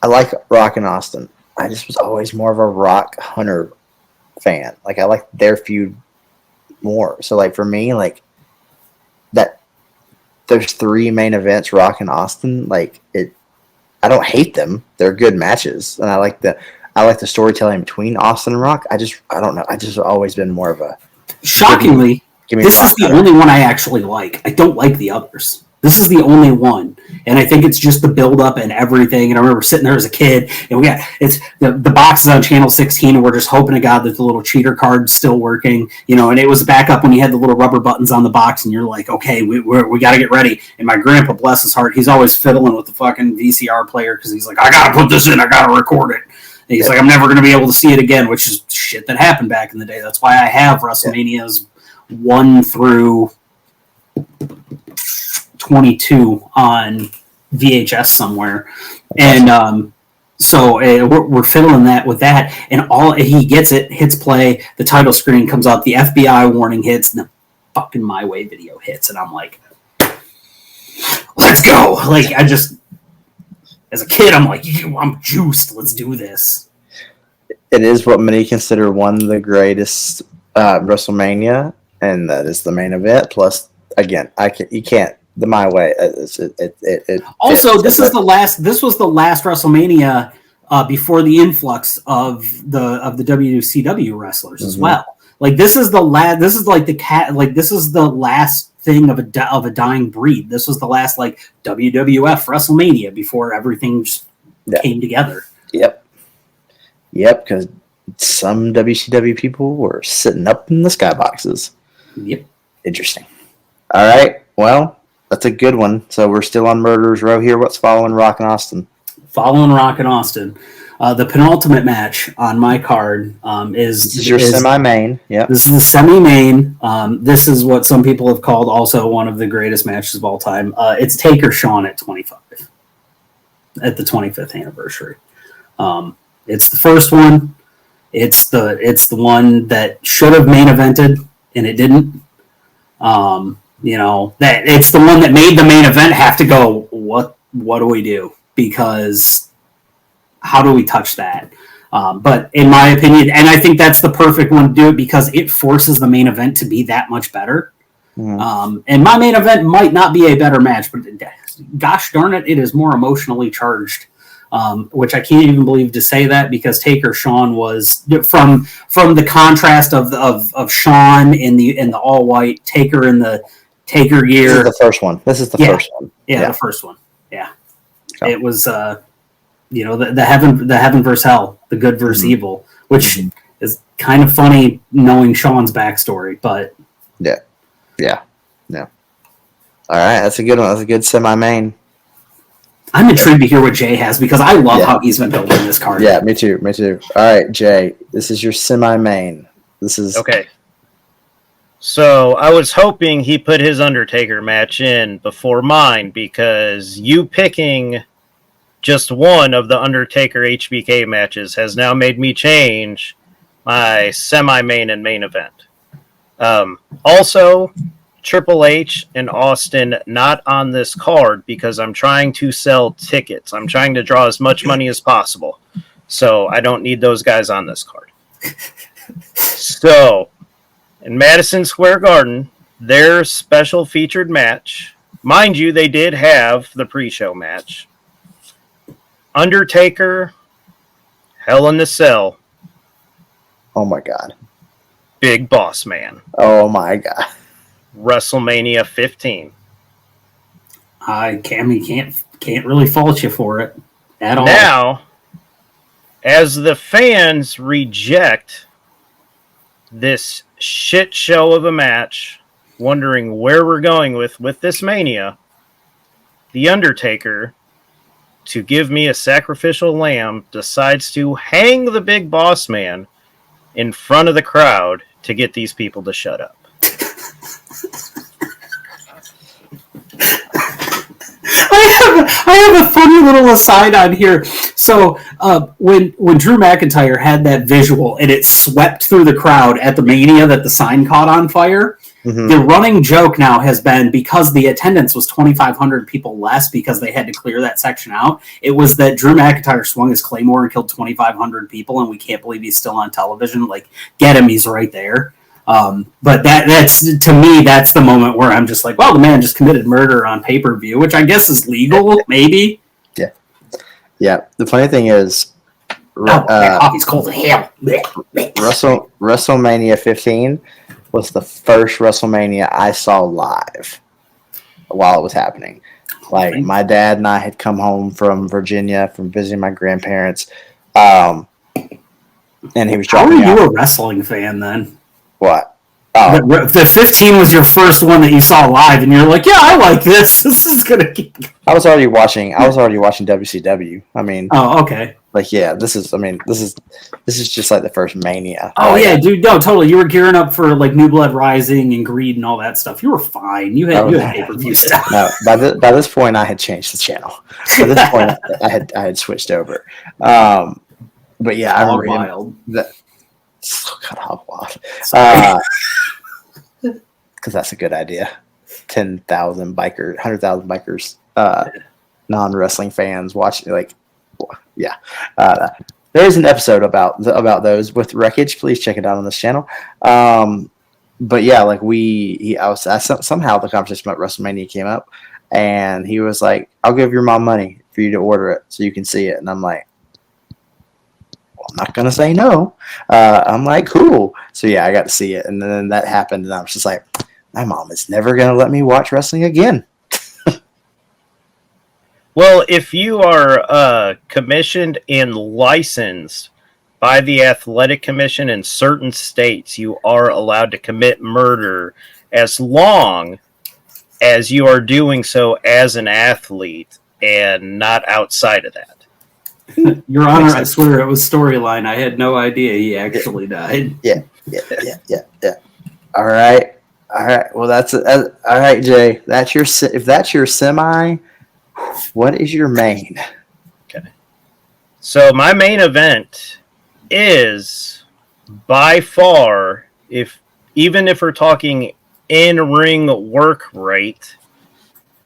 like Rock and Austin. I just was always more of a Rock Hunter fan. I like their feud more. So for me, that there's three main events, Rock and Austin, I don't hate them. They're good matches. And I like the storytelling between Austin and Rock. I don't know. I just always been more of a shockingly, this is the only one I actually like. I don't like the others. This is the only one. And I think it's just the build-up and everything. And I remember sitting there as a kid, and it's the box is on channel 16, and we're just hoping to God that the little cheater card's still working, and it was back up when you had the little rubber buttons on the box, and you're like, okay, we got to get ready. And my grandpa, bless his heart, he's always fiddling with the fucking VCR player because he's like, I got to put this in, I got to record it. And he's like, I'm never going to be able to see it again, which is shit that happened back in the day. That's why I have WrestleManias 1 through 22 on VHS somewhere, and so we're fiddling that with that, and all he gets it, hits play, the title screen comes up, the FBI warning hits, and the fucking My Way video hits, and I'm like, let's go. I just, as a kid, I'm like, I'm juiced, let's do this. It is what many consider one of the greatest WrestleMania, and that is the main event. Plus, again, you can't. The My Way. Also, this was the last WrestleMania before the influx of the WCW wrestlers as well. This is the last. This is this is the last thing of a dying breed. This was the last WWF WrestleMania before everything just came together. Yep. Because some WCW people were sitting up in the skyboxes. Yep. Interesting. All right. Well. That's a good one. So we're still on Murderer's Row here. What's following Rock and Austin? Following Rock and Austin. The penultimate match on my card is your semi-main. Yeah. This is the semi-main. This is what some people have called also one of the greatest matches of all time. It's Taker Shawn at 25. At the 25th anniversary. It's the first one. It's the one that should have main evented, and it didn't. That it's the one that made the main event have to go, what do we do? Because how do we touch that? But in my opinion, and I think that's the perfect one to do it because it forces the main event to be that much better. And my main event might not be a better match, but gosh darn it, it is more emotionally charged. Which I can't even believe to say that because Taker Shawn was from the contrast of Shawn in the all white, Taker in the Taker gear. This is the first one. First one. Yeah, the first one. Yeah. Okay. It was the heaven versus hell, the good versus evil, which is kind of funny knowing Shawn's backstory, but yeah. All right, that's a good one. That's a good semi-main. I'm intrigued to hear what Jay has because I love how he's been building this card. Yeah, me too. All right, Jay, this is your semi-main. This is okay. So I was hoping he put his Undertaker match in before mine, because you picking just one of the Undertaker HBK matches has now made me change my semi-main and main event. Also, Triple H and Austin not on this card because I'm trying to sell tickets. I'm trying to draw as much money as possible. So I don't need those guys on this card. So, in Madison Square Garden, their special featured match, mind you, they did have the pre-show match. Undertaker, Hell in the Cell. Oh my God. Big Boss Man. Oh my God. WrestleMania 15. Cammy can't really fault you for it at all. Now, as the fans reject this shit show of a match, wondering where we're going with this Mania, The Undertaker, to give me a sacrificial lamb, decides to hang the Big Boss Man in front of the crowd to get these people to shut up. I have a funny little aside on here. So when Drew McIntyre had that visual and it swept through the crowd at the Mania that the sign caught on fire, the running joke now has been, because the attendance was 2,500 people less because they had to clear that section out, it was that Drew McIntyre swung his Claymore and killed 2,500 people, and we can't believe he's still on television. Like, get him, he's right there. But that's, to me, that's the moment where I'm just like, well, the man just committed murder on pay-per-view, which I guess is legal, maybe. Yeah. The funny thing is, hockey's cold as hell. WrestleMania 15 was the first WrestleMania I saw live while it was happening. Like, my dad and I had come home from Virginia from visiting my grandparents, and he was How dropping are you out. a wrestling fan then? What? Oh, The 15 was your first one that you saw live, and you're like, yeah, I like this. This is gonna keep. I was already watching WCW. I mean, Oh, okay. like, yeah, this is just like the first Mania. Oh yeah, dude, no, totally. You were gearing up for like New Blood Rising and Greed and all that stuff. You were fine. You had pay-per-view stuff. No, by this point, I had changed the channel. By this point, I had switched over. But yeah, I remember Wild. that. God, hog wild. Because that's a good idea. 10,000 bikers, 100,000 bikers, non-wrestling fans watching. Like, yeah. There is an episode about those with Wreckage. Please check it out on this channel. But yeah, like somehow the conversation about WrestleMania came up, and he was like, "I'll give your mom money for you to order it so you can see it." And I'm like, "Well, I'm not gonna say no." I'm like, "Cool." So yeah, I got to see it, and then that happened, and I was just like, "My mom is never gonna let me watch wrestling again." Well, if you are commissioned and licensed by the Athletic Commission in certain states, you are allowed to commit murder as long as you are doing so as an athlete and not outside of that. Your Honor, I swear it was storyline. I had no idea he actually died. Yeah. All right. Well, that's it. All right, Jay. If that's your semi, what is your main? Okay. So my main event is by far, even if we're talking in-ring work rate,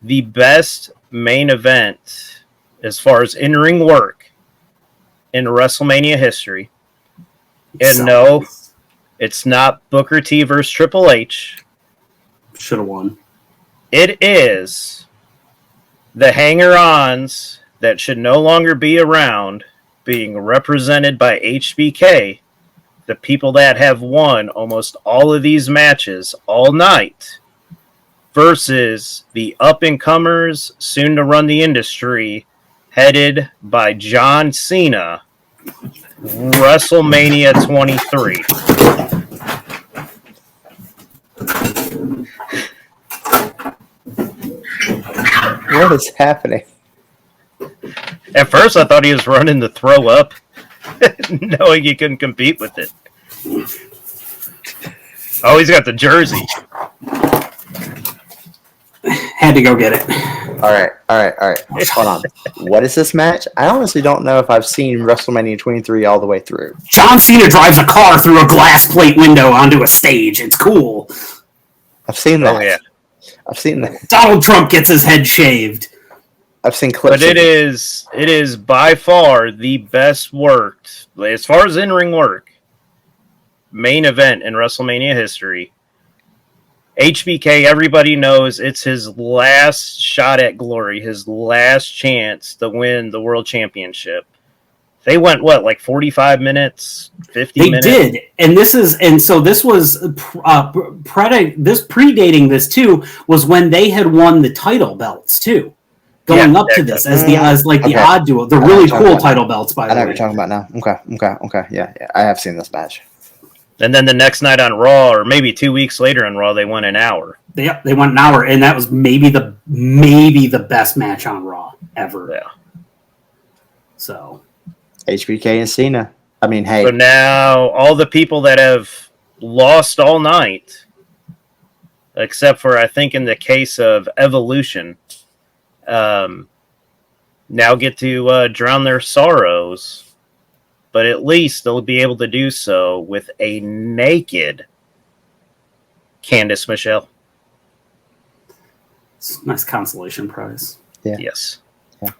the best main event as far as in-ring work in WrestleMania history. And no, it's not Booker T versus Triple H. Should have won. It is the hanger-ons that should no longer be around being represented by HBK, the people that have won almost all of these matches all night, versus the up-and-comers soon to run the industry, headed by John Cena, WrestleMania 23. What is happening? At first, I thought he was running to throw up, knowing he couldn't compete with it. Oh, he's got the jersey. Had to go get it. All right. Hold on. What is this match? I honestly don't know if I've seen WrestleMania 23 all the way through. John Cena drives a car through a glass plate window onto a stage. It's cool. I've seen that. Oh, yeah. I've seen that. Donald Trump gets his head shaved. I've seen clips. But it is by far the best worked, as far as in-ring work, main event in WrestleMania history. HBK, everybody knows it's his last shot at glory, his last chance to win the world championship. They went, what, like 45 minutes, 50 minutes? They did. And this was predating this too, was when they had won the title belts too. Going up to this as the odd duo. The really cool title belts, by the way. I know what you're talking about now. Okay. Yeah. I have seen this match. And then the next night on Raw, or maybe 2 weeks later on Raw, they went an hour. They went an hour, and that was maybe the best match on Raw ever. Yeah. So HBK and Cena. I mean, hey. So now all the people that have lost all night, except for I think in the case of Evolution, now get to drown their sorrows. But at least they'll be able to do so with a naked Candice Michelle. it's a nice consolation prize. Yeah. Yes. Yeah.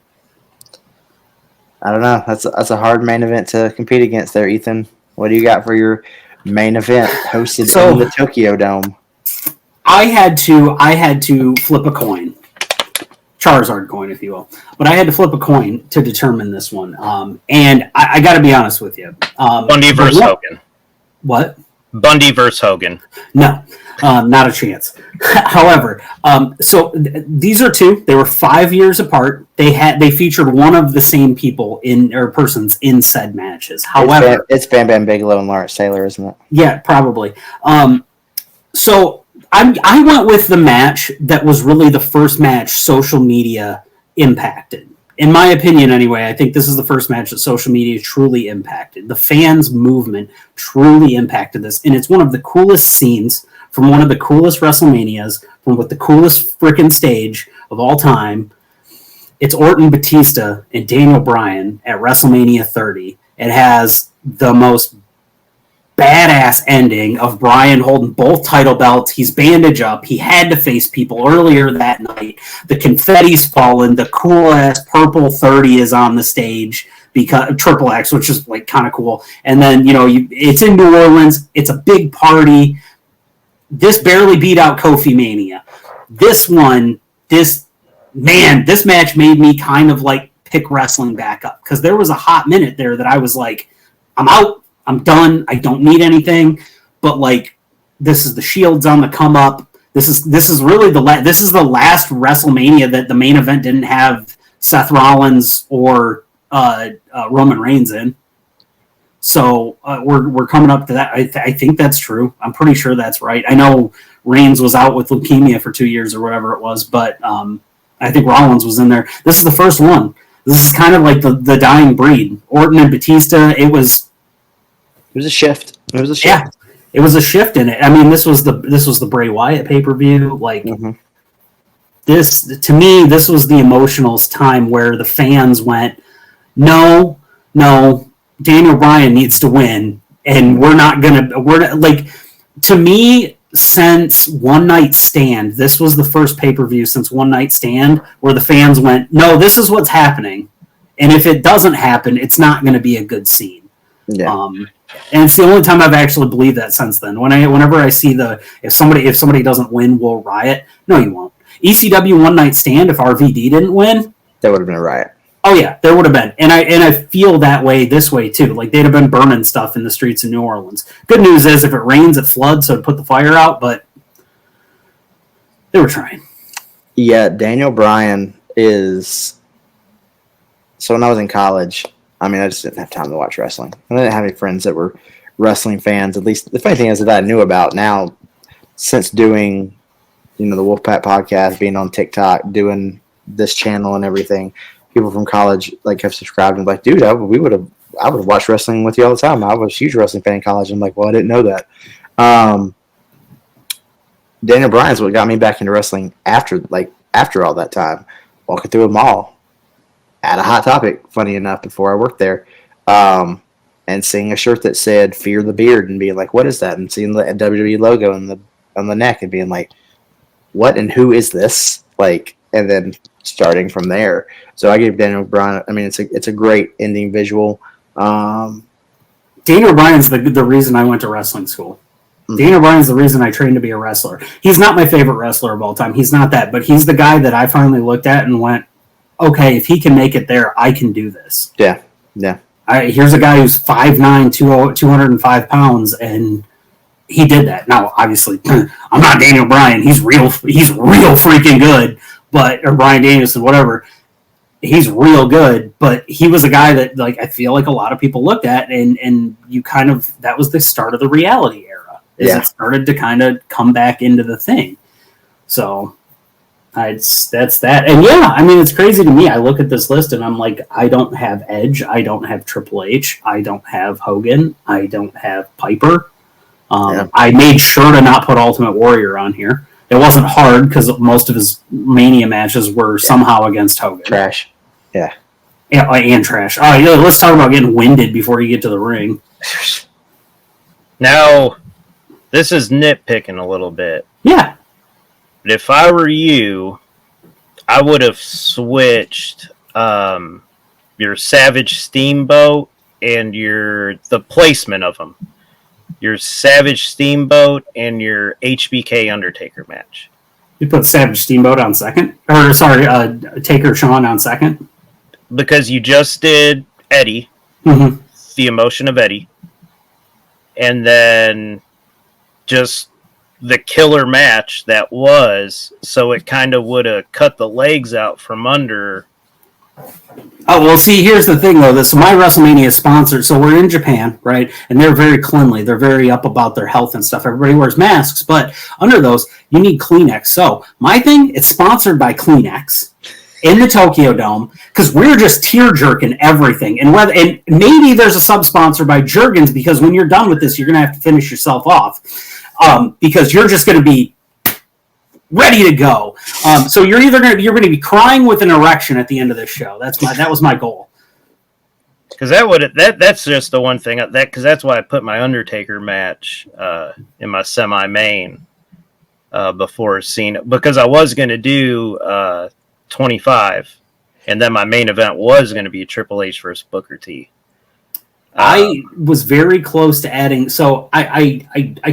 I don't know. That's a hard main event to compete against there, Ethan. What do you got for your main event hosted in the Tokyo Dome? I had to flip a coin. Charizard coin, if you will. But I had to flip a coin to determine this one. And I got to be honest with you. Bundy versus Hogan. What? Bundy versus Hogan. No, not a chance. However, so these are two. They were 5 years apart. They featured one of the same people persons in said matches. However, it's Bam Bam Bigelow and Lawrence Taylor, isn't it? Yeah, probably. So I went with the match that was really the first match social media impacted. In my opinion, anyway, I think this is the first match that social media truly impacted. The fans' movement truly impacted this. And it's one of the coolest scenes from one of the coolest WrestleManias, from with the coolest freaking stage of all time. It's Orton, Batista, and Daniel Bryan at WrestleMania 30. It has the most badass ending of Bryan holding both title belts. He's bandaged up. He had to face people earlier that night. The confetti's fallen. The cool ass purple 30 is on the stage because Triple X, which is like kind of cool. And then it's in New Orleans. It's a big party. This barely beat out Kofi Mania. This match made me kind of like pick wrestling back up because there was a hot minute there that I was like, I'm out. I'm done. I don't need anything. But like, this is the Shield's on the come up. This is really the last WrestleMania that the main event didn't have Seth Rollins or Roman Reigns in. So we're coming up to that. I think that's true. I'm pretty sure that's right. I know Reigns was out with leukemia for 2 years or whatever it was, but I think Rollins was in there. This is the first one. This is kind of like the dying breed. Orton and Batista. It was a shift. Yeah, it was a shift in it. I mean, this was the Bray Wyatt pay-per-view. Like this, to me, this was the emotionals time where the fans went, no, Daniel Bryan needs to win, and to me, since One Night Stand, this was the first pay-per-view since One Night Stand where the fans went, no, this is what's happening, and if it doesn't happen, it's not going to be a good scene. Yeah. And it's the only time I've actually believed that since then. Whenever I see if somebody doesn't win, we'll riot. No, you won't. ECW One Night Stand, if RVD didn't win, that would have been a riot. Oh yeah, there would have been. And I feel that way this way too. Like they'd have been burning stuff in the streets of New Orleans. Good news is if it rains, it floods, so it'd put the fire out, but they were trying. Yeah, Daniel Bryan is. So when I was in college, I mean, I just didn't have time to watch wrestling. I didn't have any friends that were wrestling fans. At least the funny thing is that I knew about now since doing, the Wolfpack podcast, being on TikTok, doing this channel and everything. People from college have subscribed and like, dude, I would have watched wrestling with you all the time. I was a huge wrestling fan in college. I'm like, well, I didn't know that. Daniel Bryan's what got me back into wrestling after all that time. Walking through a mall at a Hot Topic, funny enough, before I worked there, and seeing a shirt that said "Fear the Beard" and being like, "What is that?" And seeing the WWE logo on the neck and being like, "What and who is this?" Like, and then starting from there. So I gave Daniel Bryan. I mean, it's a great ending visual. Daniel Bryan's the reason I went to wrestling school. Mm-hmm. Daniel Bryan's the reason I trained to be a wrestler. He's not my favorite wrestler of all time. He's not that, but he's the guy that I finally looked at and went, okay, if he can make it there, I can do this. Yeah. Here's a guy who's 5'9", 205 pounds, and he did that. Now, obviously, I'm not Daniel Bryan. He's real freaking good, or Bryan Danielson, whatever. He's real good, but he was a guy that, like, I feel like a lot of people looked at, and you kind of, that was the start of the reality era. It started to kind of come back into the thing. So that's that. And yeah, I mean, it's crazy to me. I look at this list and I'm like, I don't have Edge. I don't have Triple H. I don't have Hogan. I don't have Piper. I made sure to not put Ultimate Warrior on here. It wasn't hard because most of his Mania matches were somehow against Hogan. Trash. Yeah, and trash. All right, let's talk about getting winded before you get to the ring. Now, this is nitpicking a little bit. Yeah. But if I were you, I would have switched your Savage Steamboat and the placement of them. Your Savage Steamboat and your HBK Undertaker match. You put Savage Steamboat on second? Or, sorry, Taker Shawn on second? Because you just did Eddie, the emotion of Eddie, and then just the killer match that was, so it kind of would have cut the legs out from under. Oh, well, see, here's the thing, though. My WrestleMania is sponsored, so we're in Japan, right? And they're very cleanly. They're very up about their health and stuff. Everybody wears masks, but under those, you need Kleenex. So my thing, it's sponsored by Kleenex in the Tokyo Dome, because we're just tear-jerking everything. And maybe there's a sub-sponsor by Jergens, because when you're done with this, you're going to have to finish yourself off, because you're just going to be ready to go. So you're going to be crying with an erection at the end of this show. That was my goal. Because that's just the one thing because that's why I put my Undertaker match in my semi-main before Cena, because I was going to do 25, and then my main event was going to be Triple H versus Booker T. I was very close to adding. So I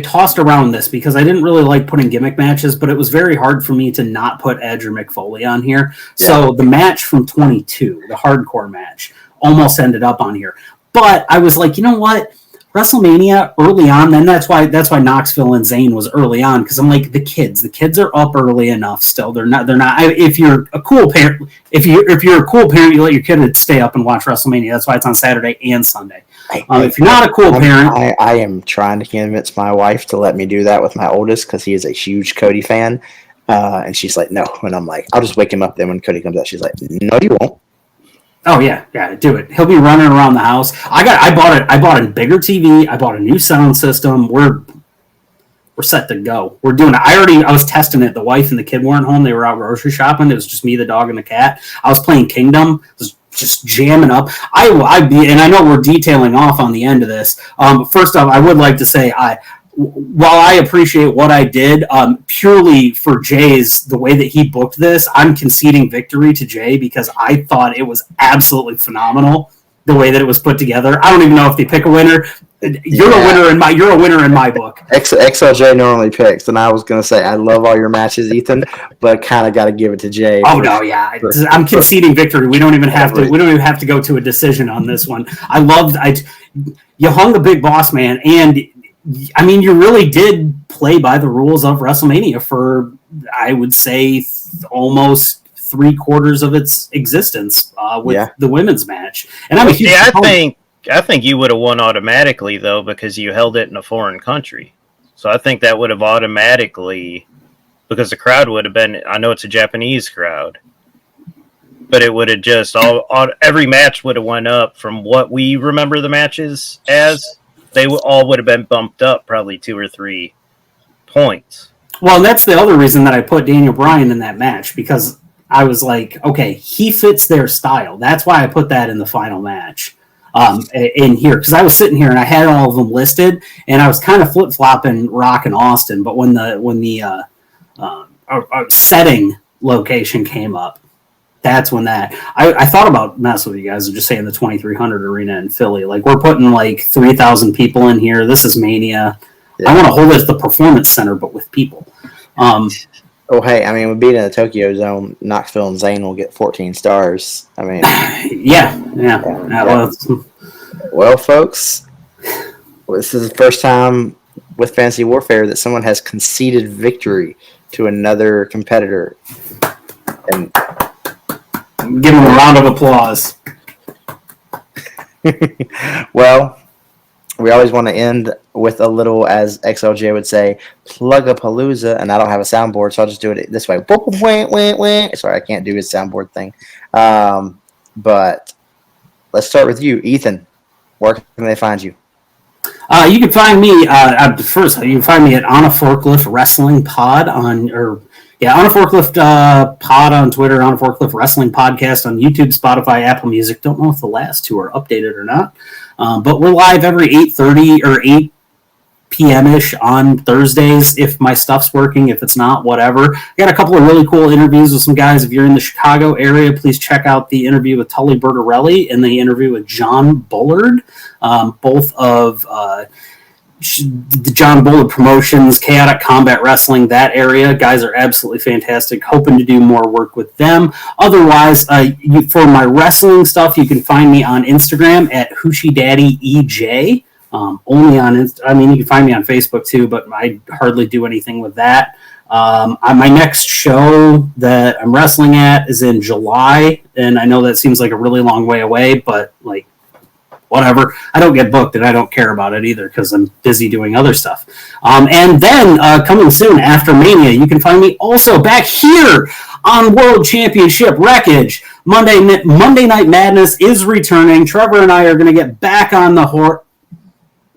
tossed around this because I didn't really like putting gimmick matches, but it was very hard for me to not put Edge or Mick Foley on here. Yeah. So the match from 22, the hardcore match, almost ended up on here. But I was like, you know what? WrestleMania early on, then that's why Knoxville and Zayn was early on, because I'm like, the kids are up early enough still. They're not. If you're a cool parent, if you're a cool parent, you let your kid stay up and watch WrestleMania. That's why it's on Saturday and Sunday. If you're not a cool parent, I am trying to convince my wife to let me do that with my oldest, because he is a huge Cody fan, and she's like, no, and I'm like, I'll just wake him up then when Cody comes out. She's like, no, you won't. Oh yeah, do it. He'll be running around the house. I bought a bigger TV. I bought a new sound system. We're set to go. We're doing it. I was testing it. The wife and the kid weren't home. They were out grocery shopping. It was just me, the dog, and the cat. I was playing Kingdom. It was just jamming up. And I know we're detailing off on the end of this. First off, I would like to say while I appreciate what I did, purely for Jay's, the way that he booked this, I'm conceding victory to Jay, because I thought it was absolutely phenomenal the way that it was put together. I don't even know if they pick a winner. You're a winner in my book. XLJ normally picks, and I was going to say, I love all your matches, Ethan, but kind of got to give it to Jay. Oh no, yeah, I'm conceding victory. We don't even have to go to a decision on this one. You hung the big boss man, and I mean, you really did play by the rules of WrestleMania for, I would say, almost 3/4 of its existence with the women's match. And I'm a huge I think you would have won automatically, though, because you held it in a foreign country. So I think that would have automatically, because the crowd would have been, I know it's a Japanese crowd, but it would have just, every match would have went up from what we remember the matches as. They all would have been bumped up probably 2 or 3 points. Well, that's the other reason that I put Daniel Bryan in that match, because I was like, okay, he fits their style. That's why I put that in the final match in here, because I was sitting here and I had all of them listed, and I was kind of flip flopping Rock and Austin. But when the setting location came up, that's when I thought about messing with you guys and just saying the 2300 arena in Philly. Like, we're putting like 3,000 people in here. This is Mania. Yeah. I want to hold it as the Performance Center, but with people. Oh, hey, I mean, we beat in the Tokyo Zone. Knoxville and Zane will get 14 stars. I mean, yeah. Well, folks, this is the first time with Fantasy Warfare that someone has conceded victory to another competitor. And give him a round of applause. Well, we always want to end with a little, as XLJ would say, plug-a-palooza, and I don't have a soundboard, so I'll just do it this way. Sorry, I can't do his soundboard thing. But let's start with you, Ethan. Where can they find you? You can find me first. You can find me at On a Forklift Wrestling Pod On a Forklift Pod on Twitter, On a Forklift Wrestling Podcast on YouTube, Spotify, Apple Music. Don't know if the last two are updated or not, but we're live every 8:30 or 8 p.m.-ish on Thursdays if my stuff's working. If it's not, whatever. I got a couple of really cool interviews with some guys. If you're in the Chicago area, please check out the interview with Tully Bertorelli and the interview with John Bullard, both of the John Bullard Promotions, Chaotic Combat Wrestling, that area. Guys are absolutely fantastic. Hoping to do more work with them. Otherwise, for my wrestling stuff, you can find me on Instagram at Hoochie Daddy EJ. Only on you can find me on Facebook too, but I hardly do anything with that. My next show that I'm wrestling at is in July, and I know that seems like a really long way away, but like, whatever. I don't get booked, and I don't care about it either because I'm busy doing other stuff. And then coming soon after Mania, you can find me also back here on World Championship Wreckage. Monday Night Madness is returning. Trevor and I are going to get back on the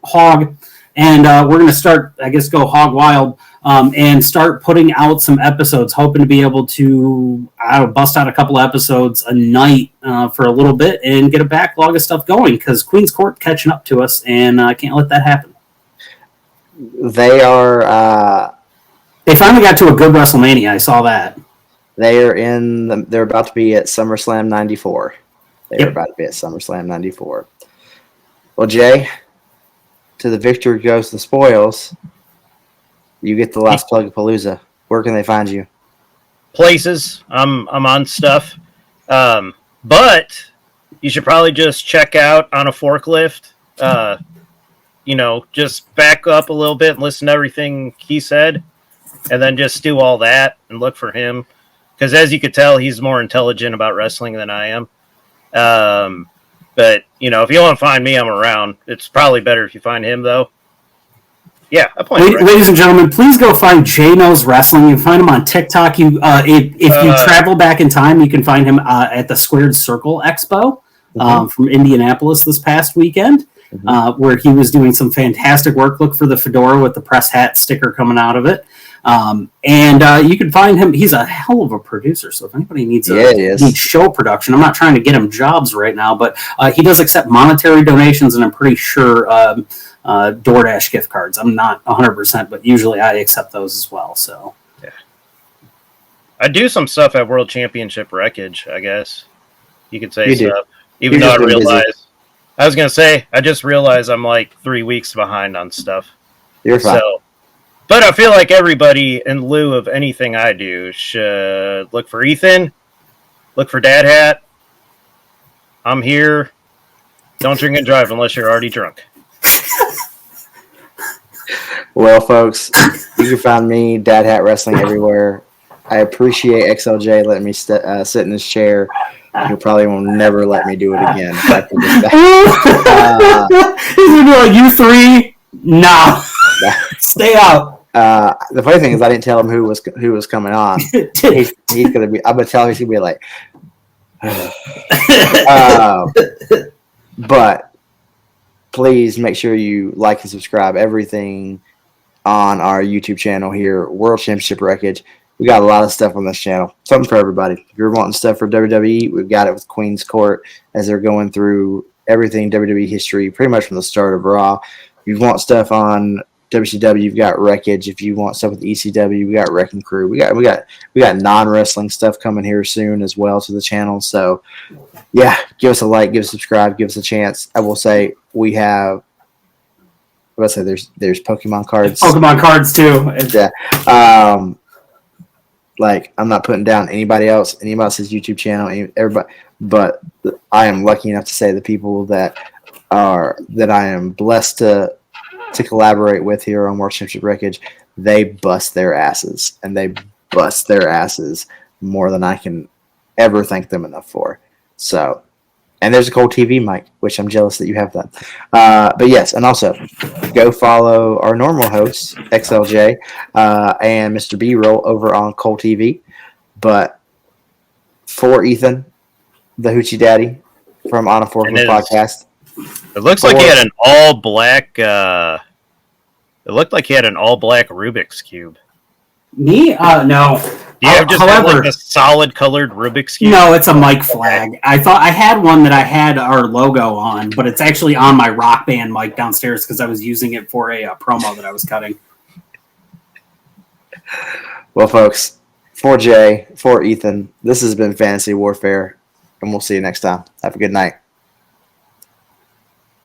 hog, and we're going to start, I guess, go hog wild and start putting out some episodes, hoping to be able to bust out a couple of episodes a night for a little bit and get a backlog of stuff going, because Queen's Court catching up to us, and I can't let that happen. They are... they finally got to a good WrestleMania. I saw that. They're about to be at SummerSlam 94. They're about to be at SummerSlam 94. Well, Jay, to the victor goes the spoils. You get the last plug-a-palooza. Where can they find you? Places. I'm on stuff. But you should probably just check out On a Forklift. Just back up a little bit and listen to everything he said. And then just do all that and look for him. Because as you could tell, he's more intelligent about wrestling than I am. But, if you want to find me, I'm around. It's probably better if you find him, though. Yeah, ladies and gentlemen, please go find Jay Knows Wrestling. You can find him on TikTok. If you travel back in time, you can find him at the Squared Circle Expo from Indianapolis this past weekend, where he was doing some fantastic work. Look for the fedora with the press hat sticker coming out of it. And you can find him. He's a hell of a producer. So if anybody needs show production, I'm not trying to get him jobs right now, but he does accept monetary donations, and I'm pretty sure DoorDash gift cards. I'm not 100%, but usually I accept those as well. So yeah, I do some stuff at World Championship Wreckage, I guess you could say stuff. Even though I was gonna say, I just realized I'm like 3 weeks behind on stuff. You're fine. But I feel like everybody, in lieu of anything I do, should look for Ethan, look for DadHat. I'm here. Don't drink and drive unless you're already drunk. Well, folks, you can find me, DadHat Wrestling, everywhere. I appreciate XLJ letting me sit in his chair. He probably will never let me do it again. You three? Nah. Stay out. The funny thing is, I didn't tell him who was coming on. He's gonna be. I'm gonna tell him he's gonna be like. But please make sure you like and subscribe. Everything on our YouTube channel here, World Championship Wreckage. We got a lot of stuff on this channel. Something for everybody. If you're wanting stuff for WWE, we've got it with Queen's Court as they're going through everything WWE history, pretty much from the start of Raw. If you want stuff on WCW, you've got Wreckage. If you want stuff with ECW, we got Wrecking Crew. We got non-wrestling stuff coming here soon as well to the channel. So, yeah, give us a like, give us a subscribe, give us a chance. I will say we have. What did I say? There's Pokemon cards. Pokemon cards too. Yeah. Like, I'm not putting down anybody else's YouTube channel, everybody, but I am lucky enough to say the people that I am blessed to collaborate with here on World Championship Wreckage, they bust their asses, and they bust their asses more than I can ever thank them enough for. So, and there's a Cold TV mic, which I'm jealous that you have that. But yes, and also go follow our normal hosts, XLJ and Mr. B-Roll over on Cold TV. But for Ethan, the Hoochie Daddy from On a Fork Podcast. It looks like he had an all black. It looked like he had an all black Rubik's cube. Me? No. Do you have just like a solid colored Rubik's cube? No, it's a mic flag. I thought I had one that I had our logo on, but it's actually on my Rock Band mic downstairs because I was using it for a promo that I was cutting. Well, folks, for Jay, for Ethan, this has been Fantasy Warfare, and we'll see you next time. Have a good night.